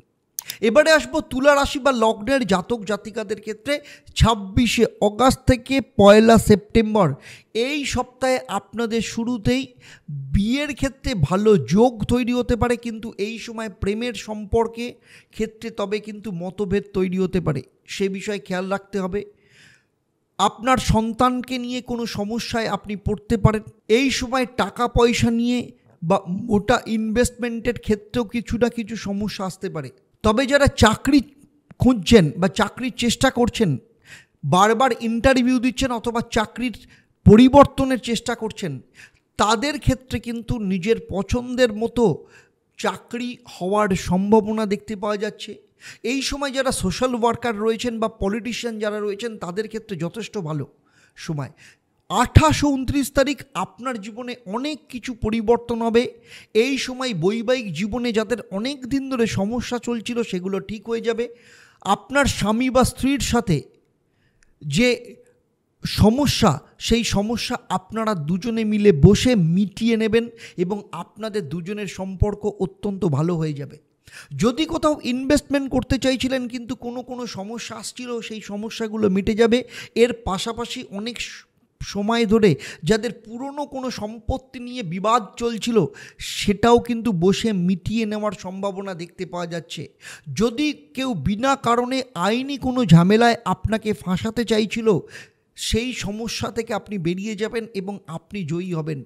এবারে আসবো তুলা রাশি বা লগ্নের জাতক জাতিকাদের ক্ষেত্রে। 26 অগাস্ট থেকে 1 সেপ্টেম্বর এই সপ্তাহে আপনাদের শুরুতেই বিয়ের ক্ষেত্রে ভালো যোগ তৈরি হতে পারে, কিন্তু এই সময় প্রেমের সম্পর্কে ক্ষেত্রে তবে কিন্তু মতভেদ তৈরি হতে পারে, সে বিষয়ে খেয়াল রাখতে হবে। আপনার সন্তানকে নিয়ে কোনো সমস্যায় আপনি পড়তে পারেন। এই সময় টাকা পয়সা নিয়ে বা মোটা ইনভেস্টমেন্টের ক্ষেত্রেও কিছু না কিছু সমস্যা আসতে পারে। তবে যারা চাকরি খুঁজছেন বা চাকরির চেষ্টা করছেন, বারবার ইন্টারভিউ দিচ্ছেন অথবা চাকরির পরিবর্তনের চেষ্টা করছেন, তাদের ক্ষেত্রে কিন্তু নিজের পছন্দের মতো চাকরি হওয়ার সম্ভাবনা দেখতে পাওয়া যাচ্ছে। এই সময় যারা সোশ্যাল ওয়ার্কার রয়েছেন বা পলিটিশিয়ান যারা রয়েছেন তাদের ক্ষেত্রে যথেষ্ট ভালো সময়। 28 ও 29 তারিখ আপনার জীবনে অনেক কিছু পরিবর্তন হবে। এই সময় বৈবাহিক জীবনে যাদের অনেক দিন ধরে সমস্যা চলছিল সেগুলো ঠিক হয়ে যাবে। আপনার স্বামী বা স্ত্রীর সাথে যে সমস্যা, সেই সমস্যা আপনারা দুজনে মিলে বসে মিটিয়ে নেবেন এবং আপনাদের দুজনের সম্পর্ক অত্যন্ত ভালো হয়ে যাবে। যদি কোথাও ইনভেস্টমেন্ট করতে চাইছিলেন কিন্তু কোনো সমস্যা আসছিল, সেই সমস্যাগুলো মিটে যাবে। এর পাশাপাশি অনেক সময় ধরে যাদের পুরনো কোনো সম্পত্তি নিয়ে বিবাদ চলছিল, সেটাও কিন্তু বসে মিটিয়ে নেওয়ার সম্ভাবনা দেখতে পাওয়া যাচ্ছে। যদি কেউ বিনা কারণে আইনি কোনো ঝামেলায় আপনাকে ফাঁসাতে চাইছিল, সেই সমস্যা থেকে আপনি বেরিয়ে যাবেন এবং আপনি জয়ী হবেন।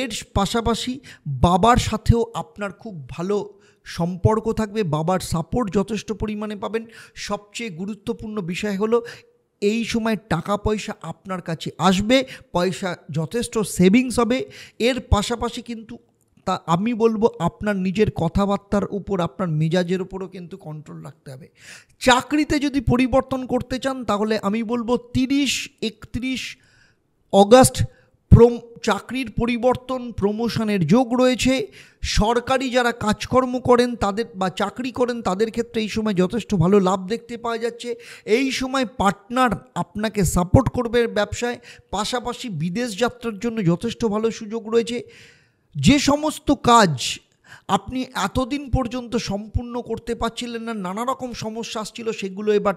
এর পাশাপাশি বাবার সাথেও আপনার খুব ভালো সম্পর্ক থাকবে, বাবার সাপোর্ট যথেষ্ট পরিমাণে পাবেন। সবচেয়ে গুরুত্বপূর্ণ বিষয় হলো এই সময় টাকা পয়সা আপনার কাছে আসবে, পয়সা যথেষ্ট সেভিংস হবে। এর পাশাপাশি কিন্তু তা আমি বলবো আপনার নিজের কথাবার্তার উপর, আপনার মেজাজের উপরও কিন্তু কন্ট্রোল রাখতে হবে। চাকরিতে যদি পরিবর্তন করতে চান তাহলে আমি বলবো 30-31 অগাস্ট চাকরির পরিবর্তন, প্রমোশনের যোগ রয়েছে। সরকারি যারা কাজকর্ম করেন তাদের বা চাকরি করেন তাদের ক্ষেত্রে এই সময় যথেষ্ট ভালো লাভ দেখতে পাওয়া যাচ্ছে। এই সময় পার্টনার আপনাকে সাপোর্ট করবে ব্যবসায়, পাশাপাশি বিদেশ যাত্রার জন্য যথেষ্ট ভালো সুযোগ রয়েছে। যে সমস্ত কাজ আপনি এতদিন পর্যন্ত সম্পূর্ণ করতে পারছিলেন না, নানা রকম সমস্যা আসছিল, সেগুলো এবার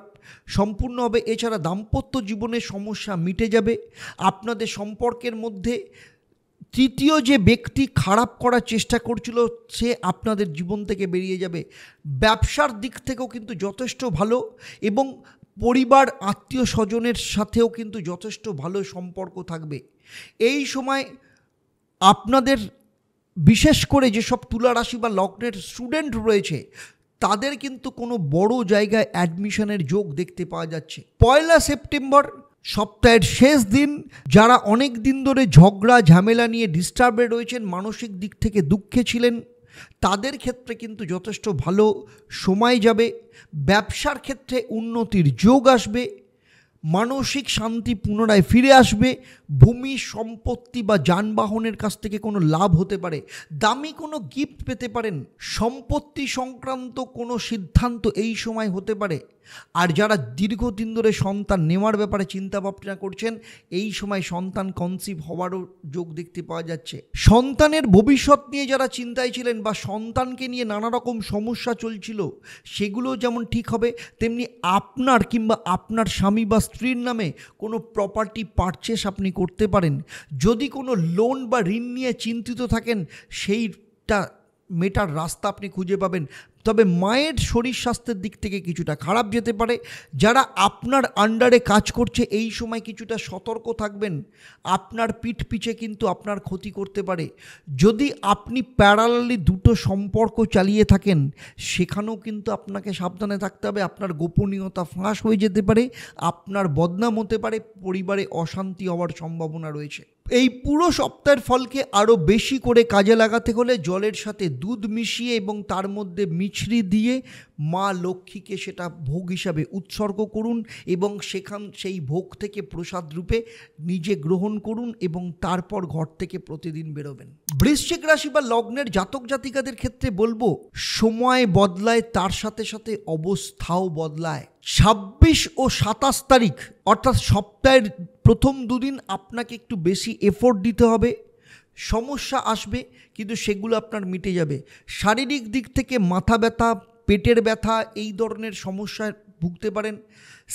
সম্পূর্ণ হবে। এছাড়া দাম্পত্য জীবনের সমস্যা মিটে যাবে। আপনাদের সম্পর্কের মধ্যে তৃতীয় যে ব্যক্তি খারাপ করার চেষ্টা করছিল সে আপনাদের জীবন থেকে বেরিয়ে যাবে। ব্যবসার দিক থেকেও কিন্তু যথেষ্ট ভালো, এবং পরিবার আত্মীয় স্বজনের সাথেও কিন্তু যথেষ্ট ভালো সম্পর্ক থাকবে। এই সময় আপনাদের বিশেষ করে যেসব তুলা রাশি বা লগ্নের স্টুডেন্ট রয়েছে তাদের কিন্তু কোনো বড় জায়গায় অ্যাডমিশনের যোগ দেখতে পাওয়া যাচ্ছে। 1 সেপ্টেম্বর সপ্তাহের শেষ দিন, যারা অনেক দিন ধরে ঝগড়া ঝামেলা নিয়ে ডিস্টার্বে রয়েছেন, মানসিক দিক থেকে দুঃখে ছিলেন, তাদের ক্ষেত্রে কিন্তু যথেষ্ট ভালো সময় যাবে। ব্যবসার ক্ষেত্রে উন্নতির যোগ আসবে, মানসিক শান্তি পুনরায় ফিরে আসবে। ভূমি সম্পত্তি বা যানবাহনের কাছ থেকে কোনো লাভ হতে পারে, দামি কোনো গিফট পেতে পারেন, সম্পত্তি সংক্রান্ত কোনো সিদ্ধান্ত এই সময় হতে পারে। আর যারা দীর্ঘদিন ধরে সন্তান নেওয়ার ব্যাপারে চিন্তা ভাবনা করছেন, এই সময় সন্তান কনসিভ হওয়ারও যোগ দেখতে পাওয়া যাচ্ছে। সন্তানের ভবিষ্যৎ নিয়ে যারা চিন্তায় ছিলেন বা সন্তানকে নিয়ে নানা রকম সমস্যা চলছিল, সেগুলো যেমন ঠিক হবে, তেমনি আপনার কিংবা আপনার স্বামী বা স্ত্রীর নামে কোনো প্রপার্টি পারচেস আপনি করতে পারেন। যদি কোনো লোন বা ঋণ নিয়ে চিন্তিত থাকেন, সেইটা মেটার রাস্তা আপনি খুঁজে পাবেন। তবে মায়ের শরীর স্বাস্থ্যের দিক থেকে কিছুটা খারাপ যেতে পারে। যারা আপনার আন্ডারে কাজ করছে এই সময় কিছুটা সতর্ক থাকবেন, আপনার পিঠ পিছে কিন্তু আপনার ক্ষতি করতে পারে। যদি আপনি প্যারালালি দুটো সম্পর্ক চালিয়ে থাকেন, সেখানেও কিন্তু আপনাকে সাবধানে থাকতে হবে। আপনার গোপনীয়তা ফাঁস হয়ে যেতে পারে, আপনার বদনাম হতে পারে, পরিবারে অশান্তি হওয়ার সম্ভাবনা রয়েছে। এই পুরো সপ্তাহের ফলকে আরও বেশি করে কাজে লাগাতে হলে জলের সাথে দুধ মিশিয়ে এবং তার মধ্যে মিছরি দিয়ে মা লক্ষ্মীকে সেটা ভোগ হিসাবে উৎসর্গ করুন, এবং সেই ভোগ থেকে প্রসাদ রূপে নিজে গ্রহণ করুন, এবং তারপর ঘর থেকে প্রতিদিন বেরোবেন। বৃশ্চিক রাশি বা লগ্নের জাতক জাতিকাদের ক্ষেত্রে বলবো, সময় বদলায়, তার সাথে সাথে অবস্থাও বদলায়। 26 ও 27 তারিখ অর্থাৎ সপ্তাহের প্রথম দুদিন আপনাকে একটু বেশি এফোর্ট দিতে হবে। সমস্যা আসবে কিন্তু সেগুলো আপনার মিটে যাবে। শারীরিক দিক থেকে মাথা ব্যথা, পেটের ব্যথা এই ধরনের সমস্যায় ভুগতে পারেন।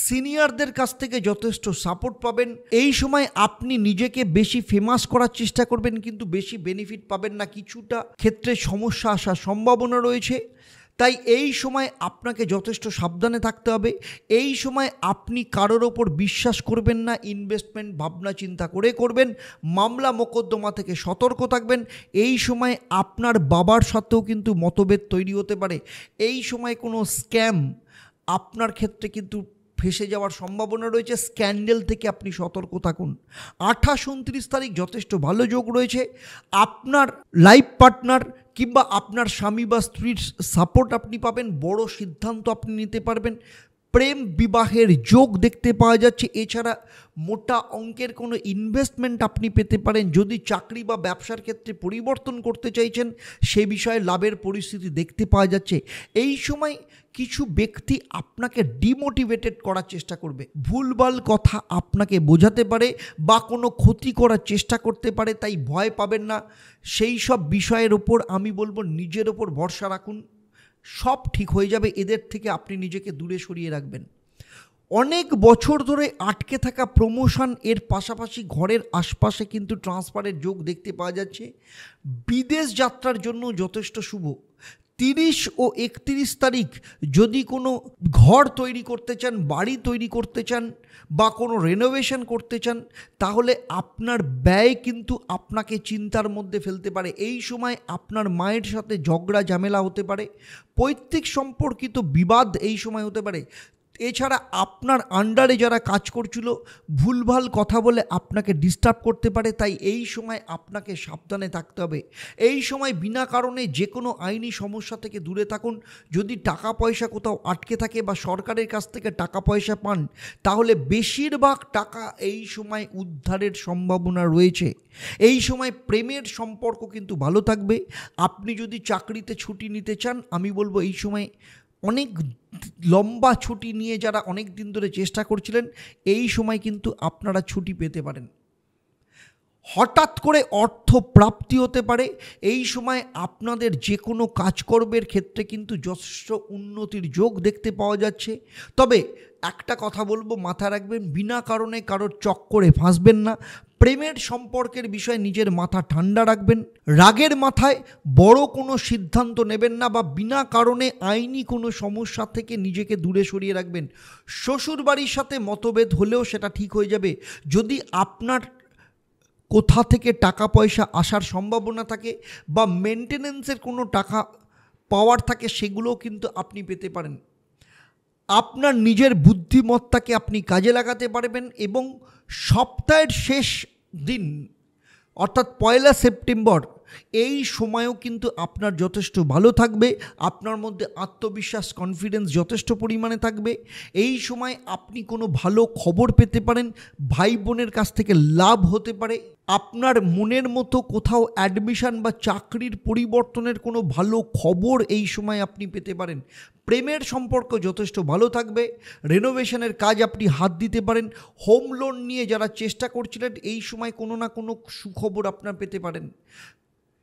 সিনিয়রদের কাছ থেকে যথেষ্ট সাপোর্ট পাবেন। এই সময় আপনি নিজেকে বেশি ফেমাস করার চেষ্টা করবেন, কিন্তু বেশি বেনিফিট পাবেন না, কিছুটা ক্ষেত্রে সমস্যা আসার সম্ভাবনা রয়েছে। তাই এই সময় আপনাকে যথেষ্ট সাবধানে থাকতে হবে। এই সময় আপনি কারোর ওপর বিশ্বাস করবেন না, ইনভেস্টমেন্ট ভাবনা চিন্তা করে করবেন। মামলা মোকদ্দমা থেকে সতর্ক থাকবেন। এই সময় আপনার বাবার সাথেও কিন্তু মতভেদ তৈরি হতে পারে। এই সময় কোনো স্ক্যাম আপনার ক্ষেত্রে কিন্তু ফেসে যাওয়ার সম্ভাবনা রয়েছে। স্ক্যান্ডেল থেকে আপনি সতর্ক থাকুন। 28-29 তারিখ যথেষ্ট ভালো যোগ রয়েছে। আপনার লাইফ পার্টনার কিংবা আপনার স্বামী বা স্ত্রীর সাপোর্ট আপনি পাবেন, বড় সিদ্ধান্ত আপনি নিতে পারবেন, প্রেম বিবাহের যোগ দেখতে পাওয়া যাচ্ছে। এছাড়া মোটা অঙ্কের কোনো ইনভেস্টমেন্ট আপনি পেতে পারেন। যদি চাকরি বা ব্যবসার ক্ষেত্রে পরিবর্তন করতে চাইছেন, সে বিষয়ে লাভের পরিস্থিতি দেখতে পাওয়া যাচ্ছে। এই সময় কিছু ব্যক্তি আপনাকে ডিমোটিভেটেড করার চেষ্টা করবে, ভুলভাল কথা আপনাকে বোঝাতে পারে বা কোনো ক্ষতি করার চেষ্টা করতে পারে, তাই ভয় পাবেন না। সেই সব বিষয়ের ওপর আমি বলবো নিজের ওপর ভরসা রাখুন, সব ঠিক হয়ে যাবে। এদের থেকে আপনি নিজেকে দূরে সরিয়ে রাখবেন। অনেক বছর ধরে আটকে থাকা প্রমোশন, এর পাশাপাশি ঘরের আশপাশে কিন্তু ট্রান্সফারের যোগ দেখতে পাওয়া যাচ্ছে। বিদেশ যাত্রার জন্য যথেষ্ট শুভ। 30 ও 31 তারিখ যদি কোনো ঘর তৈরি করতে চান, বাড়ি তৈরি করতে চান বা কোনো রেনোভেশন করতে চান, তাহলে আপনার ব্যয় কিন্তু আপনাকে চিন্তার মধ্যে ফেলতে পারে। এই সময় আপনার মায়ের সাথে ঝগড়া ঝামেলা হতে পারে, পৈতৃক সম্পর্কিত বিবাদ এই সময় হতে পারে। এছাড়া আপনার আন্ডারে যারা কাজ করছিল ভুলভাল কথা বলে আপনাকে ডিস্টার্ব করতে পারে, তাই এই সময় আপনাকে সাবধানে থাকতে হবে। এই সময় বিনা কারণে যে কোনো আইনি সমস্যা থেকে দূরে থাকুন। যদি টাকা পয়সা কোথাও আটকে থাকে বা সরকারের কাছ থেকে টাকা পয়সা পান, তাহলে বেশিরভাগ টাকা এই সময় উদ্ধারের সম্ভাবনা রয়েছে। এই সময় প্রেমের সম্পর্ক কিন্তু ভালো থাকবে। আপনি যদি চাকরিতে ছুটি নিতে চান, আমি বলবো এই সময় অনেক লম্বা ছুটি নিয়ে যারা অনেক দিন ধরে চেষ্টা করছিলেন, এই সময় কিন্তু আপনারা ছুটি পেতে পারেন। হঠাৎ করে অর্থ প্রাপ্তি হতে পারে। এই সময় আপনাদের যে কোনো কাজকর্মের ক্ষেত্রে কিন্তু যথেষ্ট উন্নতির যোগ দেখতে পাওয়া যাচ্ছে। তবে একটা কথা বলবো, মাথায় রাখবেন, বিনা কারণে কারোর চক্করে ফাঁসবেন না। প্রেমের সম্পর্কের বিষয়ে নিজের মাথা ঠান্ডা রাখবেন। রাগের মাথায় বড় কোনো সিদ্ধান্ত নেবেন না বা বিনা কারণে আইনি কোনো সমস্যা থেকে নিজেকে দূরে সরিয়ে রাখবেন। শ্বশুরবাড়ির সাথে মতভেদ হলেও সেটা ঠিক হয়ে যাবে। যদি আপনার কোথা থেকে টাকা পয়সা আসার সম্ভাবনা থাকে বা মেনটেনেন্সের কোনো টাকা পাওয়ার থাকে, সেগুলোও কিন্তু আপনি পেতে পারেন। আপনার নিজের বুদ্ধিমত্তাকে আপনি কাজে লাগাতে পারবেন এবং সপ্তাহের শেষ দিন অর্থাৎ 1 সেপ্টেম্বর এই সময়ও কিন্তু আপনার যথেষ্ট ভালো থাকবে। আপনার মধ্যে আত্মবিশ্বাস, কনফিডেন্স যথেষ্ট পরিমাণে থাকবে। এই সময় আপনি কোনো ভালো খবর পেতে পারেন, ভাই বোনের কাছ থেকে লাভ হতে পারে। আপনার মনের মতো কোথাও অ্যাডমিশন বা চাকরির পরিবর্তনের কোনো ভালো খবর এই সময় আপনি পেতে পারেন। প্রেমের সম্পর্ক যথেষ্ট ভালো থাকবে। রেনোভেশনের কাজ আপনি হাত দিতে পারেন। হোম লোন নিয়ে যারা চেষ্টা করছিলেন, এই সময় কোনো না কোনো সুখবর আপনার পেতে পারেন।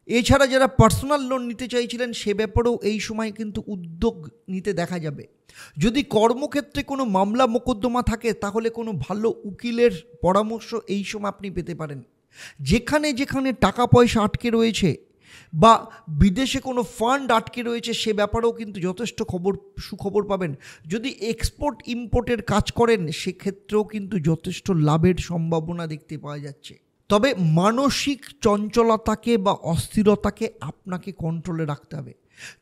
এছাড়া যারা পার্সোনাল লোন নিতে চাইছিলেন, সে ব্যাপারেও এই সময় কিন্তু উদ্যোগ নিতে দেখা যাবে। যদি কর্মক্ষেত্রে কোনো মামলা মোকদ্দমা থাকে, তাহলে কোনো ভালো উকিলের পরামর্শ এই সময় আপনি পেতে পারেন। যেখানে যেখানে টাকা পয়সা আটকে রয়েছে বা বিদেশে কোনো ফান্ড আটকে রয়েছে, সে ব্যাপারেও কিন্তু যথেষ্ট সুখবর পাবেন। যদি এক্সপোর্ট ইম্পোর্টের কাজ করেন, সেক্ষেত্রেও কিন্তু যথেষ্ট লাভের সম্ভাবনা দেখতে পাওয়া যাচ্ছে। তবে মানসিক চঞ্চলতাকে বা অস্থিরতাকে আপনাকে কন্ট্রোলে রাখতে হবে।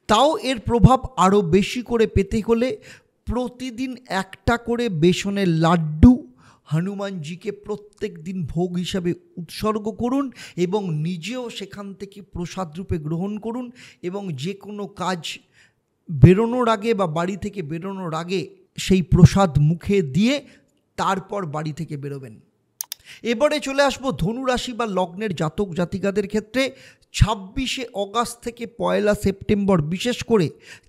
তাও এর প্রভাব আরও বেশি করে পেতে হলে প্রতিদিন একটা করে বেসনের লাড্ডু হনুমানজিকে প্রত্যেক দিন ভোগ হিসাবে উৎসর্গ করুন এবং নিজেও সেখান থেকে প্রসাদ রূপে গ্রহণ করুন। এবং যে কোনো কাজ বেরোনোর আগে বা বাড়ি থেকে বেরোনোর আগে সেই প্রসাদ মুখে দিয়ে তারপর বাড়ি থেকে বেরোবেন। এবারে চলে আসবো ধনুরাশি বা লগ্নের জাতক জাতিকাদের ক্ষেত্রে। 26 অগাস্ট থেকে 1 সেপ্টেম্বর, বিশেষ করে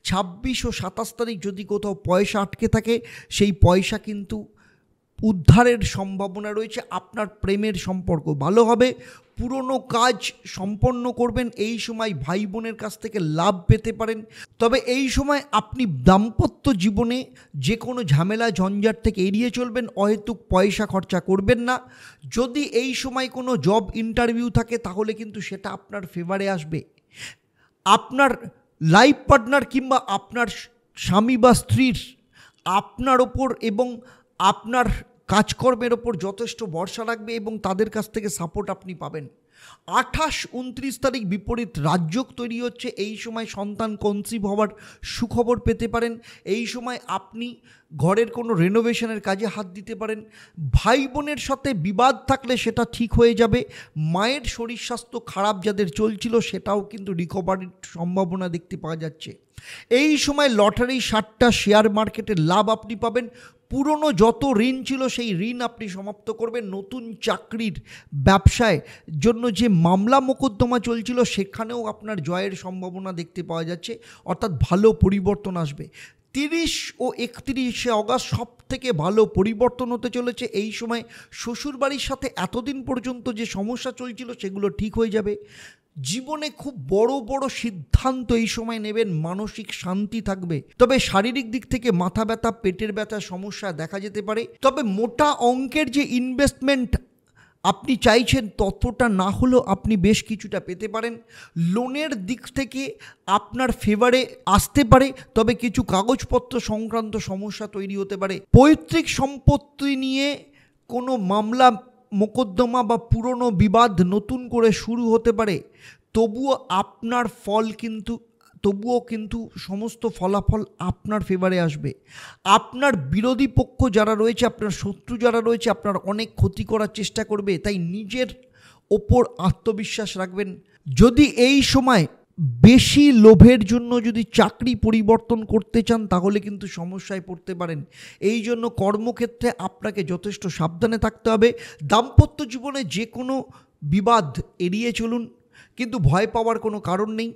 26 ও 27 তারিখ যদি কোথাও পয়সা আটকে থাকে, সেই পয়সা কিন্তু উদ্ধারের সম্ভাবনা রয়েছে। আপনার প্রেমের সম্পর্ক ভালো হবে, পুরনো কাজ সম্পন্ন করবেন। এই সময় ভাই বোনের কাছ থেকে লাভ পেতে পারেন। তবে এই সময় আপনি দাম্পত্য জীবনে যে কোনো ঝামেলা ঝঞ্ঝাট থেকে এড়িয়ে চলবেন, অহেতুক পয়সা খরচা করবেন না। যদি এই সময় কোনো জব ইন্টারভিউ থাকে, তাহলে কিন্তু সেটা আপনার ফেভারে আসবে। আপনার লাইফ পার্টনার কিংবা আপনার স্বামী বা স্ত্রীর আপনার ওপর এবং আপনার কাজকর্মের ওপর যথেষ্ট ভরসা রাখবে এবং তাদের কাছ থেকে সাপোর্ট আপনি পাবেন। 28-29 তারিখ বিপরীত রাজযোগ তৈরি হচ্ছে। এই সময় সন্তান কনসিভ হওয়ার সুখবর পেতে পারেন। এই সময় আপনি ঘরের কোনো রেনোভেশনের কাজে হাত দিতে পারেন। ভাই বোনের সাথে বিবাদ থাকলে সেটা ঠিক হয়ে যাবে। মায়ের শরীর স্বাস্থ্য খারাপ যাদের চলছিল, সেটাও কিন্তু রিকভারির সম্ভাবনা দেখতে পাওয়া যাচ্ছে। এই সময় লটারি, 7টা শেয়ার মার্কেটের লাভ আপনি পাবেন। পুরনো যত ঋণ ছিল, সেই ঋণ আপনি সমাপ্ত করবেন। নতুন চাকরির ব্যবসায় জন্য যে মামলা মোকদ্দমা চলছিল, সেখানেও আপনার জয়ের সম্ভাবনা দেখতে পাওয়া যাচ্ছে, অর্থাৎ ভালো পরিবর্তন আসবে। 30 ও 31 অগাস্ট সব থেকে ভালো পরিবর্তন হতে চলেছে। এই সময় শ্বশুরবাড়ির সাথে এতদিন পর্যন্ত যে সমস্যা চলছিল, সেগুলো ঠিক হয়ে যাবে। জীবনে খুব বড় বড় সিদ্ধান্ত এই সময় নেবেন, মানসিক শান্তি থাকবে। তবে শারীরিক দিক থেকে মাথা ব্যথা, পেটের ব্যথা সমস্যা দেখা যেতে পারে। তবে মোটা অঙ্কের যে ইনভেস্টমেন্ট আপনি চাইছেন ততটা না হলেও আপনি বেশ কিছুটা পেতে পারেন। লোনের দিক থেকে আপনার ফেভারে আসতে পারে, তবে কিছু কাগজপত্র সংক্রান্ত সমস্যা তৈরি হতে পারে। পৈতৃক সম্পত্তি নিয়ে কোনো মামলা মোকদ্দমা বা পুরনো বিবাদ নতুন করে শুরু হতে পারে। তবুও কিন্তু সমস্ত ফলাফল আপনার ফেভারে আসবে। আপনার বিরোধী পক্ষ যারা রয়েছে, আপনার শত্রু যারা রয়েছে, আপনার অনেক ক্ষতি করার চেষ্টা করবে, তাই নিজের ওপর আত্মবিশ্বাস রাখবেন। যদি এই সময় বেশি লোভের জন্য যদি চাকরি পরিবর্তন করতে চান তাহলে কিন্তু সমস্যায় পড়তে পারেন। এই জন্য কর্মক্ষেত্রে আপনাকে যথেষ্ট সাবধানে থাকতে হবে। দাম্পত্য জীবনে যে কোনো বিবাদ এড়িয়ে চলুন, কিন্তু ভয় পাওয়ার কোনো কারণ নেই।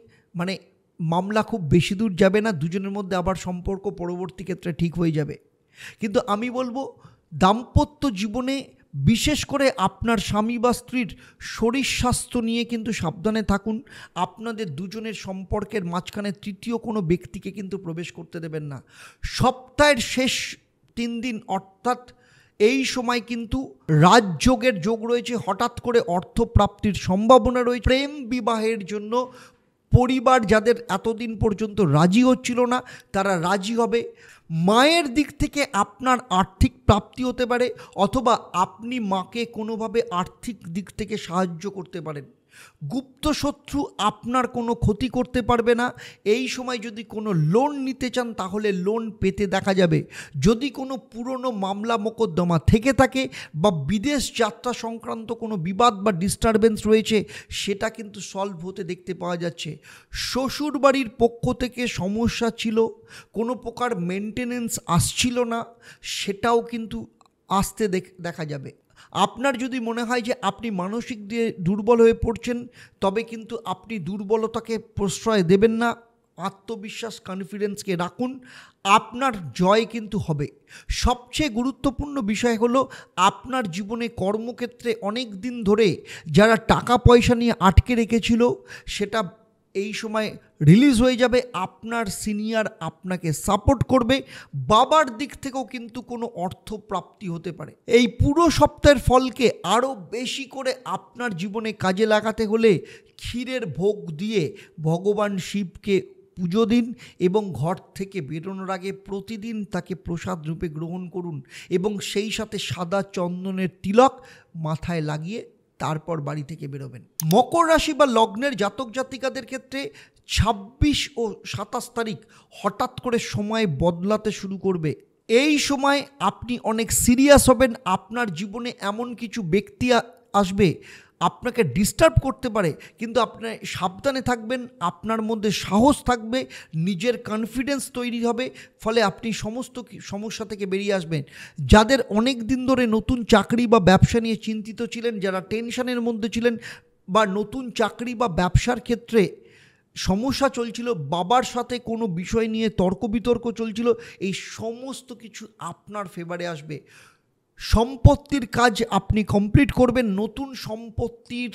মামলা খুব বেশি দূর যাবে না, দুজনের মধ্যে আবার সম্পর্ক পরবর্তী ক্ষেত্রে ঠিক হয়ে যাবে। কিন্তু আমি বলবো দাম্পত্য জীবনে বিশেষ করে আপনার স্বামী বা স্ত্রীর শরীর স্বাস্থ্য নিয়ে কিন্তু সাবধানে থাকুন। আপনাদের দুজনের সম্পর্কের মাঝখানে তৃতীয় কোনো ব্যক্তিকে কিন্তু প্রবেশ করতে দেবেন না। সপ্তাহের শেষ 3 দিন অর্থাৎ এই সময় কিন্তু রাজযোগের যোগ রয়েছে, হঠাৎ করে অর্থপ্রাপ্তির সম্ভাবনা রয়েছে। প্রেম বিবাহের জন্য পরিবার যাদের এতদিন পর্যন্ত রাজি হচ্ছিল না তারা রাজি হবে। মায়ের দিক থেকে আপনার আর্থিক প্রাপ্তি হতে পারে, অথবা আপনি মাকে কোনোভাবে আর্থিক দিক থেকে সাহায্য করতে পারেন। গুপ্ত শত্রু আপনার কোনো ক্ষতি করতে পারবে না। এই সময় যদি কোনো লোন নিতে চান তাহলে লোন পেতে দেখা যাবে। যদি কোনো পুরনো মামলা মোকদ্দমা থেকে থাকে বা বিদেশ যাত্রা সংক্রান্ত কোনো বিবাদ বা ডিস্টারবেন্স রয়েছে সেটা কিন্তু সলভ হতে দেখতে পাওয়া যাচ্ছে। শ্বশুর বাড়ির পক্ষ থেকে সমস্যা ছিল, কোনো প্রকার মেনটেনেন্স আসছিল না, সেটাও কিন্তু আসতে দেখা যাবে। আপনার যদি মনে হয় যে আপনি মানসিক দিয়ে দুর্বল হয়ে পড়ছেন, তবে কিন্তু আপনি দুর্বলতাকে প্রশ্রয় দেবেন না। আত্মবিশ্বাস কনফিডেন্সকে রাখুন, আপনার জয় কিন্তু হবে। সবচেয়ে গুরুত্বপূর্ণ বিষয় হলো আপনার জীবনে কর্মক্ষেত্রে অনেক দিন ধরে যারা টাকা পয়সা নিয়ে আটকে রেখেছিল সেটা এই সময় রিলিজ হয়ে যাবে। আপনার সিনিয়র আপনাকে সাপোর্ট করবে। বাবার দিক থেকেও কিন্তু কোনো অর্থ প্রাপ্তি হতে পারে। এই পুরো সপ্তাহের ফলকে আরও বেশি করে আপনার জীবনে কাজে লাগাতে হলে ক্ষীরের ভোগ দিয়ে ভগবান শিবকে পুজো দিন এবং ঘর থেকে বেরোনোর আগে প্রতিদিন তাকে প্রসাদ রূপে গ্রহণ করুন এবং সেই সাথে সাদা চন্দনের তিলক মাথায় লাগিয়ে তারপর বাড়ি থেকে বেরোবেন। মকর রাশি বা লগ্নের জাতক জাতিকাদের ক্ষেত্রে 26 ও 27 তারিখ হঠাৎ করে সময় বদলাতে শুরু করবে। এই সময় আপনি অনেক সিরিয়াস হবেন। আপনার জীবনে এমন কিছু ব্যক্তি আসবে আপনাকে ডিস্টার্ব করতে পারে, কিন্তু আপনার সাবধানে থাকবেন। আপনার মধ্যে সাহস থাকবে, নিজের কনফিডেন্স তৈরি হবে, ফলে আপনি সমস্ত সমস্যা থেকে বেরিয়ে আসবেন। যাদের অনেক দিন ধরে নতুন চাকরি বা ব্যবসা নিয়ে চিন্তিত ছিলেন, যারা টেনশনের মধ্যে ছিলেন বা নতুন চাকরি বা ব্যবসার ক্ষেত্রে সমস্যা চলছিল, বাবার সাথে কোনো বিষয় নিয়ে তর্ক বিতর্ক চলছিল, এই সমস্ত কিছু আপনার ফেভারে আসবে। সম্পত্তির কাজ আপনি কমপ্লিট করবেন। নতুন সম্পত্তির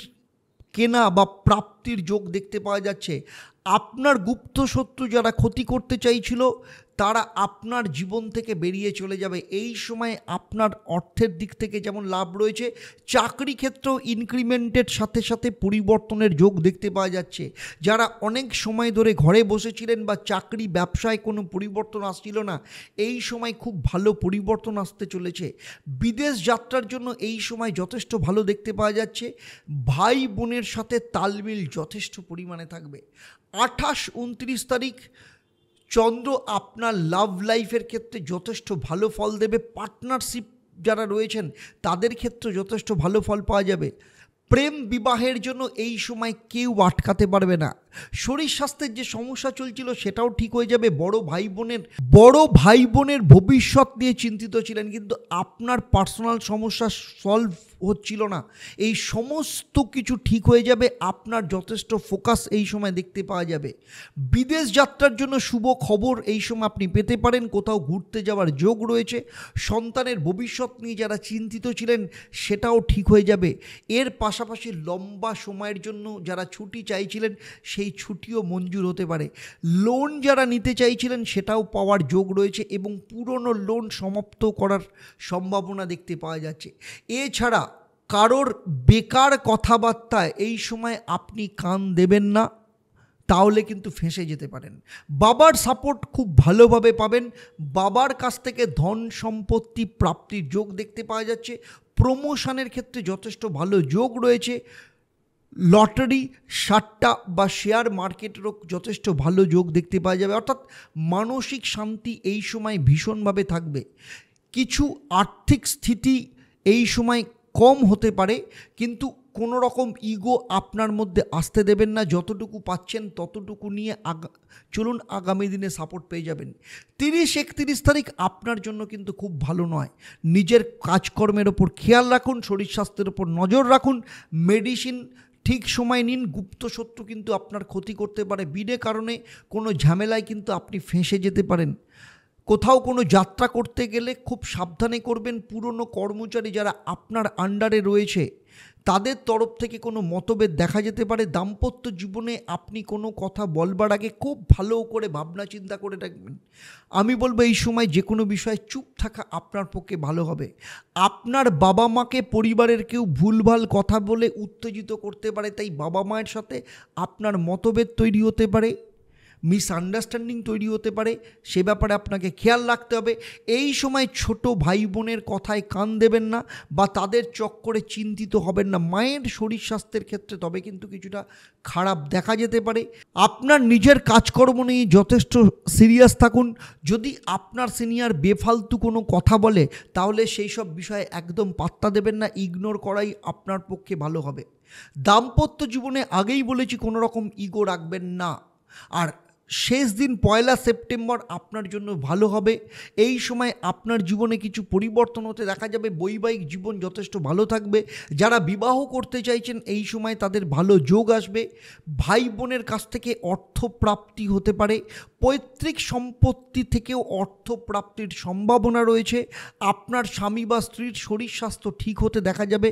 কেনা বা প্রাপ্তির যোগ দেখতে পাওয়া যাচ্ছে। আপনার গুপ্ত শত্রু যারা ক্ষতি করতে চাইছিল তারা আপনার জীবন থেকে বেরিয়ে চলে যাবে। এই সময় আপনার অর্থের দিক থেকে যেমন লাভ রয়েছে, চাকরি ক্ষেত্রেও ইনক্রিমেন্টের সাথে সাথে পরিবর্তনের যোগ দেখতে পাওয়া যাচ্ছে। যারা অনেক সময় ধরে ঘরে বসেছিলেন বা চাকরি ব্যবসায় কোনো পরিবর্তন আসছিল না, এই সময় খুব ভালো পরিবর্তন আসতে চলেছে। বিদেশ যাত্রার জন্য এই সময় যথেষ্ট ভালো দেখতে পাওয়া যাচ্ছে। ভাই বোনের সাথে তালমিল যথেষ্ট পরিমাণে থাকবে। 28-29 তারিখ চন্দ্র আপনার লাভ লাইফের ক্ষেত্রে যথেষ্ট ভালো ফল দেবে। পার্টনারশিপ যারা রয়েছেন তাদের ক্ষেত্রে যথেষ্ট ভালো ফল পাওয়া যাবে। প্রেম বিবাহের জন্য এই সময় কেউ আটকাতে পারবে না। শরীর স্বাস্থ্যের যে সমস্যা চলছিল সেটাও ঠিক হয়ে যাবে। বড় ভাই বোনের ভবিষ্যৎ নিয়ে চিন্তিত ছিলেন, কিন্তু আপনার পার্সোনাল সমস্যা সলভ হচ্ছিল না, এই সমস্ত কিছু ঠিক হয়ে যাবে। আপনার যথেষ্ট ফোকাস এই সময় দেখতে পাওয়া যাবে। বিদেশ যাত্রার জন্য শুভ খবর এই সময় আপনি পেতে পারেন। কোথাও ঘুরতে যাওয়ার যোগ রয়েছে। সন্তানের ভবিষ্যৎ নিয়ে যারা চিন্তিত ছিলেন সেটাও ঠিক হয়ে যাবে। এর পাশাপাশি লম্বা সময়ের জন্য যারা ছুটি চাইছিলেন সেই ছুটিও মঞ্জুর হতে পারে। লোন যারা নিতে চাইছিলেন সেটাও পাওয়ার যোগ রয়েছে এবং পুরনো লোন সমাপ্ত করার সম্ভাবনা দেখতে পাওয়া যাচ্ছে। এছাড়া কারোর বেকার কথাবার্তায় এই সময় আপনি কান দেবেন না, তাহলে কিন্তু ফেঁসে যেতে পারেন। বাবার সাপোর্ট খুব ভালোভাবে পাবেন। বাবার কাছ থেকে ধন সম্পত্তি প্রাপ্তির যোগ দেখতে পাওয়া যাচ্ছে। প্রমোশনের ক্ষেত্রে যথেষ্ট ভালো যোগ রয়েছে। লটারি, সাট্টা বা শেয়ার মার্কেটেরও যথেষ্ট ভালো যোগ দেখতে পাওয়া যাবে। অর্থাৎ মানসিক শান্তি এই সময় ভীষণভাবে থাকবে। কিছু আর্থিক স্থিতি এই সময় কম হতে পারে, কিন্তু কোনো রকম ইগো আপনার মধ্যে আসতে দেবেন না। যতটুকু পাচ্ছেন ততটুকু নিয়ে চলুন, আগামী দিনে সাপোর্ট পেয়ে যাবেন। 30-31 তারিখ আপনার জন্য কিন্তু খুব ভালো নয়। নিজের কাজকর্মের ওপর খেয়াল রাখুন, শরীর স্বাস্থ্যের ওপর নজর রাখুন, মেডিসিন ঠিক সময় নিন। গুপ্ত শত্রু কিন্তু আপনার ক্ষতি করতে পারে। বিনা কারণে কোনো ঝামেলায় কিন্তু আপনি ফেঁসে যেতে পারেন। কোথাও কোনো যাত্রা করতে গেলে খুব সাবধানে করবেন। পুরনো কর্মচারী যারা আপনার আন্ডারে রয়েছে তাদের তরফ থেকে কোনো মতভেদ দেখা যেতে পারে। দাম্পত্য জীবনে আপনি কোনো কথা বলবার আগে খুব ভালো করে ভাবনা চিন্তা করে রাখবেন। আমি বলবো এই সময় যে কোনো বিষয়ে চুপ থাকা আপনার পক্ষে ভালো হবে। আপনার বাবা মাকে পরিবারের কেউ ভুলভাল কথা বলে উত্তেজিত করতে পারে, তাই বাবা মায়ের সাথে আপনার মতভেদ তৈরি হতে পারে, মিসআন্ডারস্ট্যান্ডিং তৈরি হতে পারে। সে ব্যাপারে আপনাকে খেয়াল রাখতে হবে। এই সময় ছোট ভাই বোনের কথায় কান দেবেন না বা তাদের চক্করে চিন্তিত হবেন না। মায়ের শরীর স্বাস্থ্যের ক্ষেত্রে তবে কিন্তু কিছুটা খারাপ দেখা যেতে পারে। আপনার নিজের কাজকর্ম নিয়ে যথেষ্ট সিরিয়াস থাকুন। যদি আপনার সিনিয়র বেফালতু কোনো কথা বলে তাহলে সেই সব বিষয়ে একদম পাত্তা দেবেন না, ইগনোর করাই আপনার পক্ষে ভালো হবে। দাম্পত্য জীবনে আগেই বলেছি কোনো রকম ইগো রাখবেন না। আর শেষ দিন 1 সেপ্টেম্বর আপনার জন্য ভালো হবে। এই সময় আপনার জীবনে কিছু পরিবর্তন হতে দেখা যাবে। বৈবাহিক জীবন যথেষ্ট ভালো থাকবে। যারা বিবাহ করতে চাইছেন এই সময় তাদের ভালো যোগ আসবে। ভাই বোনের কাছ থেকে অর্থপ্রাপ্তি হতে পারে। পৈতৃক সম্পত্তি থেকেও অর্থপ্রাপ্তির সম্ভাবনা রয়েছে। আপনার স্বামী বা স্ত্রীর শরীর স্বাস্থ্য ঠিক হতে দেখা যাবে।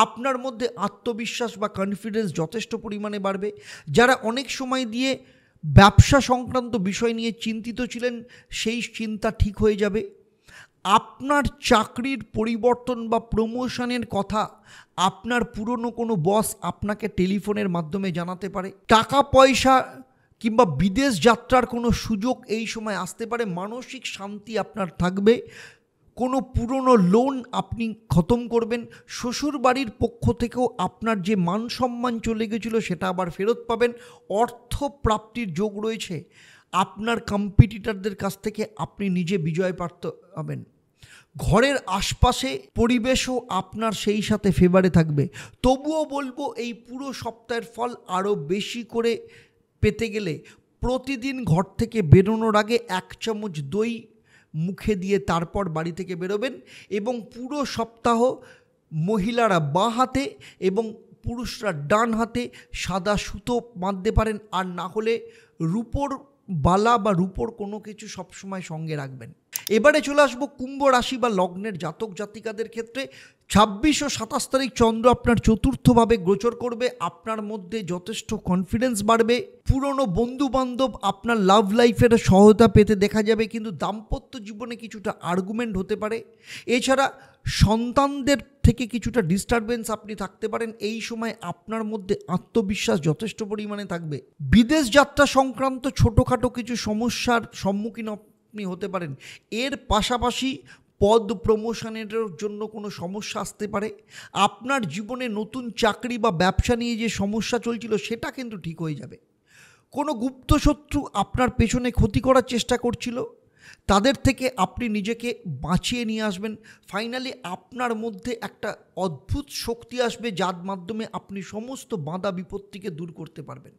আপনার মধ্যে আত্মবিশ্বাস বা কনফিডেন্স যথেষ্ট পরিমাণে বাড়বে। যারা অনেক সময় দিয়ে ব্যবসা সংক্রান্ত বিষয় নিয়ে চিন্তিত ছিলেন সেই চিন্তা ঠিক হয়ে যাবে। আপনার চাকরির পরিবর্তন বা প্রমোশনের কথা আপনার পুরনো কোনো বস আপনাকে টেলিফোনের মাধ্যমে জানাতে পারে। টাকা পয়সা কিংবা বিদেশ যাত্রার কোনো সুযোগ এই সময় আসতে পারে। মানসিক শান্তি আপনার থাকবে। কোনো পুরনো লোন আপনি খতম করবেন। শ্বশুর বাড়ির পক্ষ থেকেও আপনার যে মান সম্মান চলে গেছিলো সেটা আবার ফেরত পাবেন। অর্থ প্রাপ্তির যোগ রয়েছে। আপনার কম্পিটিটরদের কাছ থেকে আপনি নিজে বিজয় প্রাপ্ত হবেন। ঘরের আশপাশে পরিবেশও আপনার সেই সাথে ফেভারে থাকবে। তবুও বলবো এই পুরো সপ্তাহের ফল আরও বেশি করে পেতে গেলে প্রতিদিন ঘর থেকে বেরোনোর আগে 1 চামচ দই মুখে দিয়ে তারপর বাড়ি থেকে বেরোবেন। এবং পুরো সপ্তাহ মহিলারা বাঁ হাতে এবং পুরুষরা ডান হাতে সাদা সুতো বাঁধতে পারেন। আর না হলে রূপোর বালা বা রূপোর কোনো কিছু সবসময় সঙ্গে রাখবেন। এবারে চলে আসবো কুম্ভ রাশি বা লগ্নের জাতক জাতিকাদের ক্ষেত্রে। 26 ও 27 তারিখ চন্দ্র আপনার চতুর্থভাবে গোচর করবে। আপনার মধ্যে যথেষ্ট কনফিডেন্স বাড়বে। পুরনো বন্ধু বান্ধব আপনার লাভ লাইফের সহায়তা পেতে দেখা যাবে, কিন্তু দাম্পত্য জীবনে কিছুটা আর্গুমেন্ট হতে পারে। এছাড়া সন্তানদের থেকে কিছুটা ডিস্টারবেন্স আপনি থাকতে পারেন। এই সময় আপনার মধ্যে আত্মবিশ্বাস যথেষ্ট পরিমাণে থাকবে। বিদেশ যাত্রা সংক্রান্ত ছোটোখাটো কিছু সমস্যার সম্মুখীন আপনি হতে পারেন। এর পাশাপাশি পদ প্রমোশনের জন্য কোনো সমস্যা আসতে পারে। আপনার জীবনে নতুন চাকরি বা ব্যবসা নিয়ে যে সমস্যা চলছিল সেটা কিন্তু ঠিক হয়ে যাবে। কোনো গুপ্ত শত্রু আপনার পেছনে ক্ষতি করার চেষ্টা করছিল, তাদের থেকে আপনি নিজেকে বাঁচিয়ে নিয়ে আসবেন। ফাইনালি আপনার মধ্যে একটা অদ্ভুত শক্তি আসবে যার মাধ্যমে আপনি সমস্ত বাধা বিপত্তিকে দূর করতে পারবেন।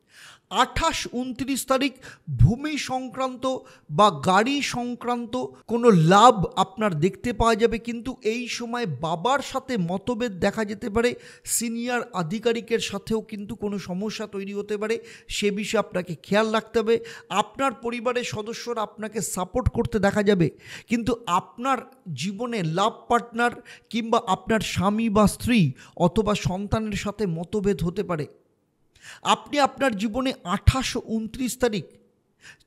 28-29 তারিখ ভূমি সংক্রান্ত বা গাড়ি সংক্রান্ত কোনো লাভ আপনার দেখতে পাওয়া যাবে, কিন্তু এই সময় বাবার সাথে মতভেদ দেখা যেতে পারে। সিনিয়র আধিকারিকের সাথেও কিন্তু কোনো সমস্যা তৈরি হতে পারে। সে বিষয়ে আপনাকে খেয়াল রাখতে হবে। আপনার পরিবারের সদস্যরা আপনাকে সাপোর্ট করতে দেখা যাবে, কিন্তু আপনার জীবনে লাভ পার্টনার কিংবা আপনার স্বামী বা স্ত্রী অথবা সন্তানের সাথে মতভেদ হতে পারে। আপনি আপনার জীবনে 28 ও 29 তারিখ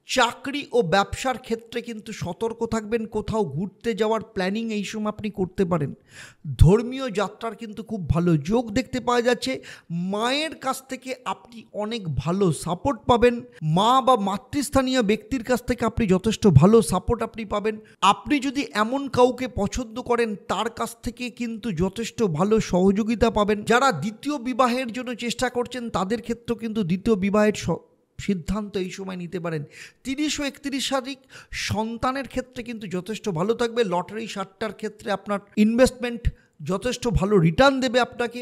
চাকরি ও ব্যবসার ক্ষেত্রে কিন্তু সতর্ক থাকবেন, কোথাও ঘুরতে যাওয়ার প্ল্যানিং এই সময় আপনি করতে পারেন। ধর্মীয় যাত্রার কিন্তু খুব ভালো যোগ দেখতে পাওয়া যাচ্ছে। মায়ের কাছ থেকে আপনি অনেক ভালো সাপোর্ট পাবেন, মা বা মাতৃস্থানীয় ব্যক্তির কাছ থেকে আপনি যথেষ্ট ভালো সাপোর্ট আপনি পাবেন। আপনি যদি এমন কাউকে পছন্দ করেন তার কাছ থেকে কিন্তু যথেষ্ট ভালো সহযোগিতা পাবেন। যারা দ্বিতীয় বিবাহের জন্য চেষ্টা করছেন তাদের ক্ষেত্রেও কিন্তু দ্বিতীয় বিবাহের সিদ্ধান্ত এই সময় নিতে পারেন। 30 ও 31 তারিখ সন্তানের ক্ষেত্রে কিন্তু যথেষ্ট ভালো থাকবে। লটারি সাট্টার ক্ষেত্রে আপনার ইনভেস্টমেন্ট যথেষ্ট ভালো রিটার্ন দেবে আপনাকে।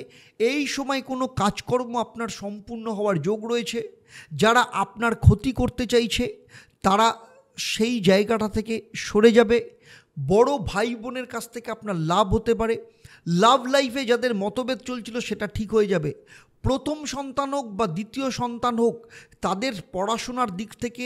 এই সময় কোনো কাজকর্ম আপনার সম্পূর্ণ হওয়ার যোগ রয়েছে। যারা আপনার ক্ষতি করতে চাইছে তারা সেই জায়গাটা থেকে সরে যাবে। বড় ভাই বোনের কাছ থেকে আপনার লাভ হতে পারে। লাভ লাইফে যাদের মতভেদ চলছিল সেটা ঠিক হয়ে যাবে। প্রথম সন্তান হোক বা দ্বিতীয় সন্তান হোক, তাদের পড়াশোনার দিক থেকে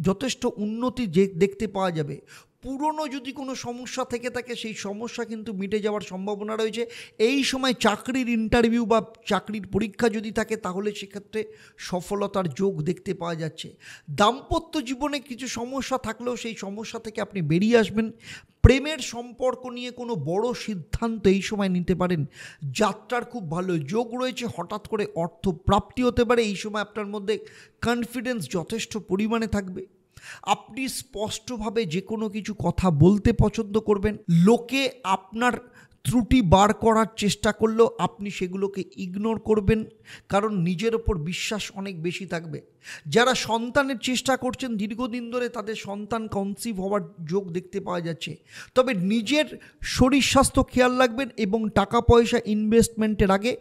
যথেষ্ট উন্নতি দেখতে পাওয়া যাবে। পুরনো যদি কোনো সমস্যা থেকে থাকে সেই সমস্যা কিন্তু মিটে যাওয়ার সম্ভাবনা রয়েছে। এই সময় চাকরির ইন্টারভিউ বা চাকরির পরীক্ষা যদি থাকে তাহলে সেক্ষেত্রে সফলতার যোগ দেখতে পাওয়া যাচ্ছে। দাম্পত্য জীবনে কিছু সমস্যা থাকলেও সেই সমস্যা থেকে আপনি বেরিয়ে আসবেন। প্রেমের সম্পর্ক নিয়ে কোনো বড় সিদ্ধান্ত এই সময় নিতে পারেন। যাত্রার খুব ভালো যোগ রয়েছে। হঠাৎ করে অর্থ প্রাপ্তি হতে পারে। এই সময় আপনার মধ্যে কনফিডেন্স যথেষ্ট পরিমাণে থাকবে। আপনি স্পষ্টভাবে যে কোনো কিছু কথা বলতে পছন্দ করবেন। লোকে আপনার ত্রুটি বার করার চেষ্টা করলেও আপনি সেগুলোকে ইগনোর করবেন, কারণ নিজের ওপর বিশ্বাস অনেক বেশি থাকবে। যারা সন্তানের চেষ্টা করছেন দীর্ঘদিন ধরে, তাদের সন্তান কনসিভ হওয়ার যোগ দেখতে পাওয়া যাচ্ছে। তবে নিজের শরীর স্বাস্থ্য খেয়াল রাখবেন এবং টাকা পয়সা ইনভেস্টমেন্টের আগে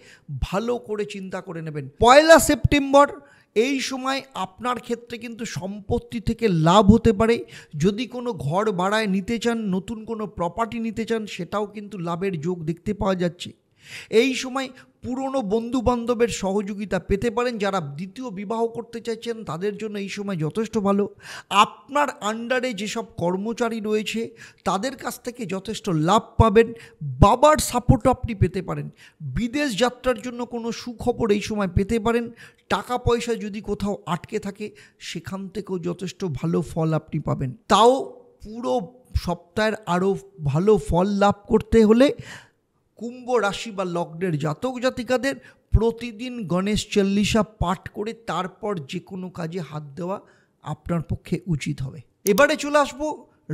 ভালো করে চিন্তা করে নেবেন। 1 সেপ্টেম্বর এই সময় আপনার ক্ষেত্রে কিন্তু সম্পত্তি থেকে লাভ হতে পারে। যদি কোনো ঘর ভাড়ায় নিতে চান, নতুন কোনো প্রপার্টি নিতে চান, সেটাও কিন্তু লাভের যোগ দেখতে পাওয়া যাচ্ছে। এই সময় পুরনো বন্ধুবান্ধবের সহযোগিতা পেতে পারেন। যারা দ্বিতীয় বিবাহ করতে চাইছেন তাদের জন্য এই সময় যথেষ্ট ভালো। আপনার আন্ডারে যেসব কর্মচারী রয়েছে তাদের কাছ থেকে যথেষ্ট লাভ পাবেন। বাবার সাপোর্ট আপনি পেতে পারেন। বিদেশ যাত্রার জন্য কোনো সুখবর এই সময় পেতে পারেন। টাকা পয়সা যদি কোথাও আটকে থাকে সেখান থেকেও যথেষ্ট ভালো ফল আপনি পাবেন। তাও পুরো সপ্তাহের আরও ভালো ফল লাভ করতে হলে কুম্ভ রাশি বা লগ্নের জাতক জাতিকাদের প্রতিদিন গণেশ চল্লিশা পাঠ করে তারপর যে কোনো কাজে হাত দেওয়া আপনার পক্ষে উচিত হবে। এবারে চলে আসবো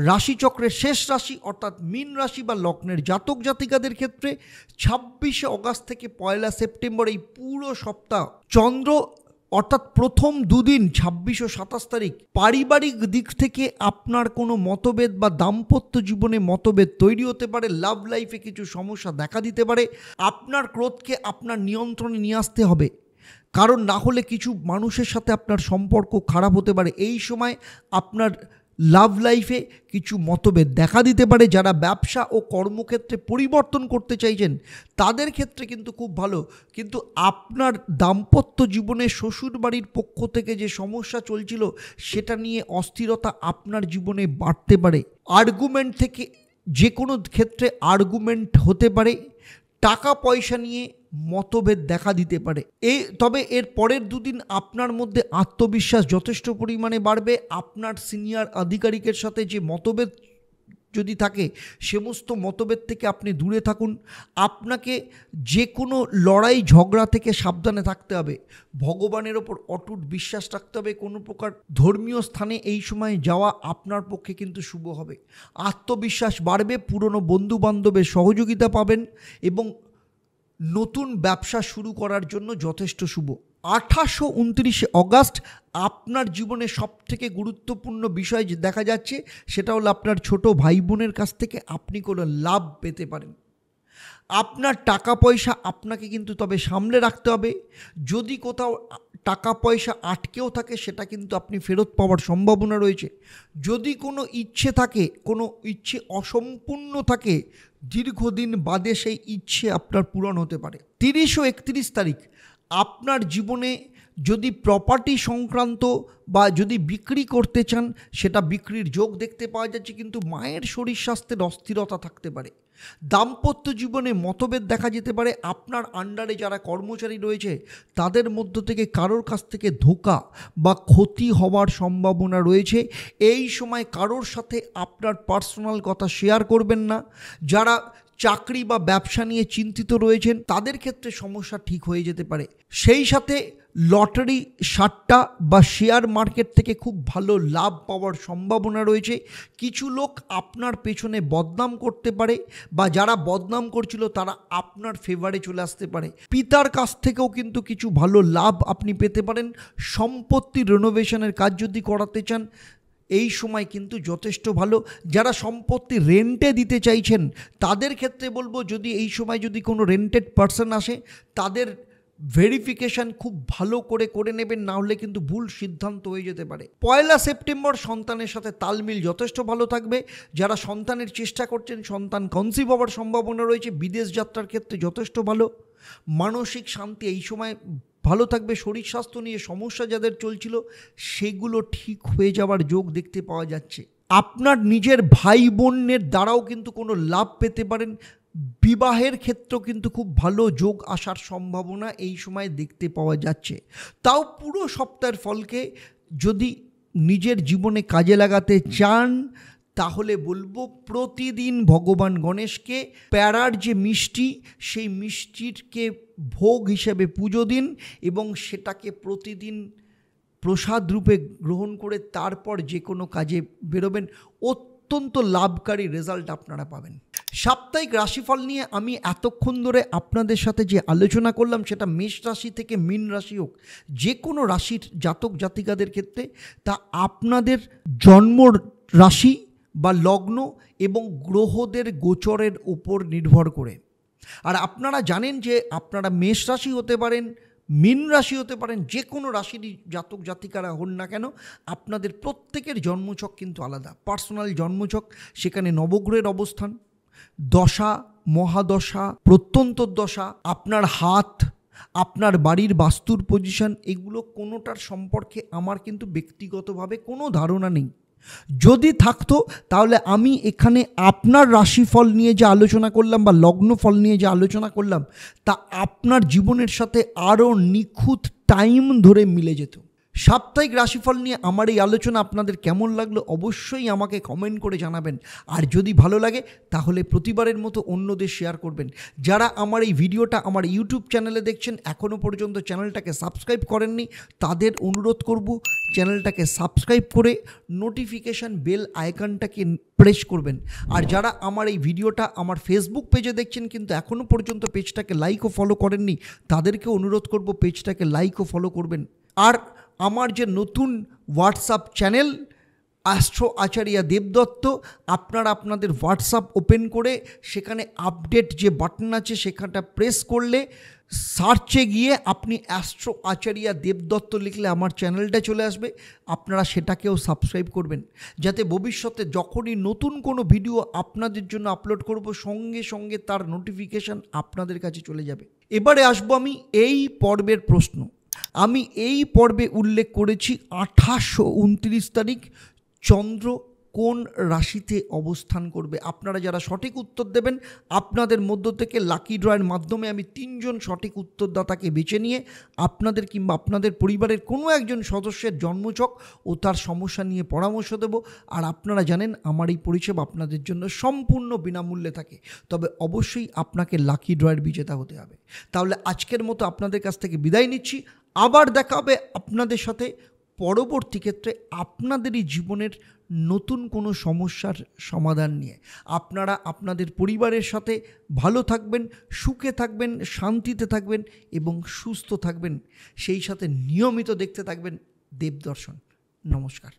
রাশিচক্রের শেষ রাশি অর্থাৎ মীন রাশি বা লগ্নের জাতক জাতিকাদের ক্ষেত্রে 26 অগাস্ট থেকে 1 সেপ্টেম্বর এই পুরো সপ্তাহ চন্দ্র অর্থাৎ প্রথম দুদিন 26 ও 27 তারিখ পারিবারিক দিক থেকে আপনার কোনো মতভেদ বা দাম্পত্য জীবনে মতভেদ তৈরি হতে পারে। লাভ লাইফে কিছু সমস্যা দেখা দিতে পারে। আপনার ক্রোধকে আপনার নিয়ন্ত্রণে নিয়ে আসতে হবে, কারণ না হলে কিছু মানুষের সাথে আপনার সম্পর্ক খারাপ হতে পারে। এই সময় আপনার লাভ লাইফে কিছু মতভেদ দেখা দিতে পারে। যারা ব্যবসা ও কর্মক্ষেত্রে পরিবর্তন করতে চাইছেন তাদের ক্ষেত্রে কিন্তু খুব ভালো, কিন্তু আপনার দাম্পত্য জীবনে শ্বশুর বাড়ির পক্ষ থেকে যে সমস্যা চলছিল সেটা নিয়ে অস্থিরতা আপনার জীবনে বাড়তে পারে। আর্গুমেন্ট থেকে যে কোনো ক্ষেত্রে আর্গুমেন্ট হতে পারে। টাকা পয়সা নিয়ে মতভেদ দেখা দিতে পারে। তবে এর পরের দুদিন আপনার মধ্যে আত্মবিশ্বাস যথেষ্ট পরিমাণে বাড়বে। আপনার সিনিয়র আধিকারিকের সাথে যে মতভেদ যদি থাকে সমস্ত মতভেদ থেকে আপনি দূরে থাকুন। আপনাকে যে কোনো লড়াই ঝগড়া থেকে সাবধানে থাকতে হবে। ভগবানের ওপর অটুট বিশ্বাস রাখতে হবে। কোনো প্রকার ধর্মীয় স্থানে এই সময় যাওয়া আপনার পক্ষে কিন্তু শুভ হবে। আত্মবিশ্বাস বাড়বে, পুরনো বন্ধুবান্ধবের সহযোগিতা পাবেন এবং নতুন ব্যবসা শুরু করার জন্য যথেষ্ট শুভ। 28 ও 29 অগাস্ট আপনার জীবনে সবথেকে গুরুত্বপূর্ণ বিষয় যে দেখা যাচ্ছে সেটা হলো আপনার ছোট ভাই বোনের কাছ থেকে আপনি কোনো লাভ পেতে পারেন। আপনার টাকা পয়সা আপনাকে কিন্তু তবে সামলে রাখতে হবে। যদি কোথাও টাকা পয়সা আটকেও থাকে সেটা কিন্তু আপনি ফেরত পাওয়ার সম্ভাবনা রয়েছে। যদি কোনো ইচ্ছে থাকে, কোনো ইচ্ছে অসম্পূর্ণ থাকে, দীর্ঘদিন বাদে সেই ইচ্ছে আপনার পূরণ হতে পারে। 30 ও 31 তারিখ আপনার জীবনে যদি প্রপার্টি সংক্রান্ত বা যদি বিক্রি করতে চান সেটা বিক্রির যোগ দেখতে পাওয়া যাচ্ছে, কিন্তু মায়ের শরীর স্বাস্থ্যের অস্থিরতা থাকতে পারে। দাম্পত্য জীবনে মতভেদ দেখা যেতে পারে। আপনার আন্ডারে যারা কর্মচারী রয়েছে তাদের মধ্য থেকে কারোর কাছ থেকে ধোঁকা বা ক্ষতি হওয়ার সম্ভাবনা রয়েছে। এই সময় কারোর সাথে আপনার পার্সোনাল কথা শেয়ার করবেন না। যারা চাকরি বা ব্যবসা নিয়ে চিন্তিত রয়েছেন তাদের ক্ষেত্রে সমস্যা ঠিক হয়ে যেতে পারে। সেই সাথে লটারি, সাট্টা বা শেয়ার মার্কেট থেকে খুব ভালো লাভ পাওয়ার সম্ভাবনা রয়েছে। কিছু লোক আপনার পেছনে বদনাম করতে পারে বা যারা বদনাম করছিল তারা আপনার ফেভারে চলে আসতে পারে। পিতার কাছ থেকেও কিন্তু কিছু ভালো লাভ আপনি পেতে পারেন। সম্পত্তি রেনোভেশনের কাজ যদি করাতে চান এই সময় কিন্তু যথেষ্ট ভালো। যারা সম্পত্তি রেন্টে দিতে চাইছেন তাদের ক্ষেত্রে বলবো, যদি এই সময় যদি কোনো রেন্টেড পার্সন আসে তাদের ভেরিফিকেশান খুব ভালো করে নেবেন, না হলে কিন্তু ভুল সিদ্ধান্ত হয়ে যেতে পারে। 1 সেপ্টেম্বর সন্তানের সাথে তালমিল যথেষ্ট ভালো থাকবে। যারা সন্তানের চেষ্টা করছেন, সন্তান কনসিভ হওয়ার সম্ভাবনা রয়েছে। বিদেশ যাত্রার ক্ষেত্রে যথেষ্ট ভালো। মানসিক শান্তি এই সময় ভালো থাকবে। শরীর স্বাস্থ্য নিয়ে সমস্যা যাদের চলছিল সেগুলো ঠিক হয়ে যাওয়ার যোগ দেখতে পাওয়া যাচ্ছে। আপনার নিজের ভাই বোনের দ্বারাও কিন্তু কোনো লাভ পেতে পারেন। বিবাহের ক্ষেত্রেও কিন্তু খুব ভালো যোগ আসার সম্ভাবনা এই সময় দেখতে পাওয়া যাচ্ছে। তাও পুরো সপ্তাহের ফলকে যদি নিজের জীবনে কাজে লাগাতে চান তাহলে বলবো প্রতিদিন ভগবান গণেশকে প্যারার যে মিষ্টি সেই মিষ্টিকে ভোগ হিসেবে পুজো দিন এবং সেটাকে প্রতিদিন প্রসাদ রূপে গ্রহণ করে তারপর যে কোনো কাজে বেরোবেন। অত্যন্ত লাভকারী রেজাল্ট আপনারা পাবেন। সাপ্তাহিক রাশিফল নিয়ে আমি এতক্ষণ ধরে আপনাদের সাথে যে আলোচনা করলাম সেটা মেষ রাশি থেকে মীন রাশি হোক, যে কোনো রাশির জাতক জাতিকাদের ক্ষেত্রে তা আপনাদের জন্ম রাশি বা লগ্ন এবং গ্রহদের গোচরের উপর নির্ভর করে। আর আপনারা জানেন যে আপনারা মেষ রাশি হতে পারেন, মীন রাশি হতে পারেন, যে কোনো রাশিরই জাতক জাতিকারা হন না কেন আপনাদের প্রত্যেকের জন্মছক কিন্তু আলাদা। পার্সোনাল জন্মছক, সেখানে নবগ্রহের অবস্থান, দশা, মহাদশা, প্রত্যন্তর দশা, আপনার হাত, আপনার বাড়ির বাস্তুর পজিশন, এগুলো কোনোটার সম্পর্কে আমার কিন্তু ব্যক্তিগতভাবে কোনো ধারণা নেই। যদি থাকতো তাহলে আমি এখানে আপনার রাশিফল নিয়ে যে আলোচনা করলাম বা লগ্নফল নিয়ে যে আলোচনা করলাম তা আপনার জীবনের সাথে আরও নিখুঁত টাইম ধরে মিলে যেত। সাপ্তাহিক রাশিফল নিয়ে আমার এই আলোচনা আপনাদের কেমন লাগলো অবশ্যই আমাকে কমেন্ট করে জানাবেন। আর যদি ভালো লাগে তাহলে প্রতিবারের মতো অন্যদের শেয়ার করবেন। যারা আমার এই ভিডিওটা আমার ইউটিউব চ্যানেলে দেখছেন এখনও পর্যন্ত চ্যানেলটাকে সাবস্ক্রাইব করেননি তাদের অনুরোধ করব চ্যানেলটাকে সাবস্ক্রাইব করে নোটিফিকেশান বেল আইকনটাকে প্রেস করবেন। আর যারা আমার এই ভিডিওটা আমার ফেসবুক পেজে দেখছেন কিন্তু এখনও পর্যন্ত পেজটাকে লাইক ও ফলো করেননি তাদেরকে অনুরোধ করব পেজটাকে লাইক ও ফলো করবেন। আর আমার যে নতুন হোয়াটসঅ্যাপ চ্যানেল অ্যাস্ট্রো আচার্য দেবদত্ত, আপনারা আপনাদের হোয়াটসঅ্যাপ ওপেন করে সেখানে আপডেট যে বাটন আছে সেখানটা প্রেস করলে সার্চে গিয়ে আপনি অ্যাস্ট্রো আচার্য দেবদত্ত লিখলে আমার চ্যানেলটা চলে আসবে। আপনারা সেটাকেও সাবস্ক্রাইব করবেন যাতে ভবিষ্যতে যখনই নতুন কোনো ভিডিও আপনাদের জন্য আপলোড করব সঙ্গে সঙ্গে তার নোটিফিকেশান আপনাদের কাছে চলে যাবে। এবারে আসবো আমি এই পর্বের প্রশ্ন। আমি এই পর্বে উল্লেখ করেছি 28-29 তারিখ চন্দ্র কোন রাশিতে অবস্থান করবে। আপনারা যারা সঠিক উত্তর দেবেন আপনাদের মধ্য থেকে লাকি ড্রয়ের মাধ্যমে আমি 3 জন সঠিক উত্তরদাতাকে বেছে নিয়ে আপনাদের কিংবা আপনাদের পরিবারের কোনো একজন সদস্যের জন্মছক ও তার সমস্যা নিয়ে পরামর্শ দেব। আর আপনারা জানেন আমার এই পরিষেবা আপনাদের জন্য সম্পূর্ণ বিনামূল্যে থাকে, তবে অবশ্যই আপনাকে লাকি ড্রয়ের বিজেতা হতে হবে। তাহলে আজকের মতো আপনাদের কাছ থেকে বিদায় নিচ্ছি। আবার দেখা হবে আপনাদের সাথে পরবর্তী ক্ষেত্রে আপনাদেরই জীবনের নতুন কোনো সমস্যার সমাধান নিয়ে। আপনারা আপনাদের পরিবারের সাথে ভালো থাকবেন, সুখে থাকবেন, শান্তিতে থাকবেন এবং সুস্থ থাকবেন। সেই সাথে নিয়মিত দেখতে থাকবেন দেবদর্শন। নমস্কার।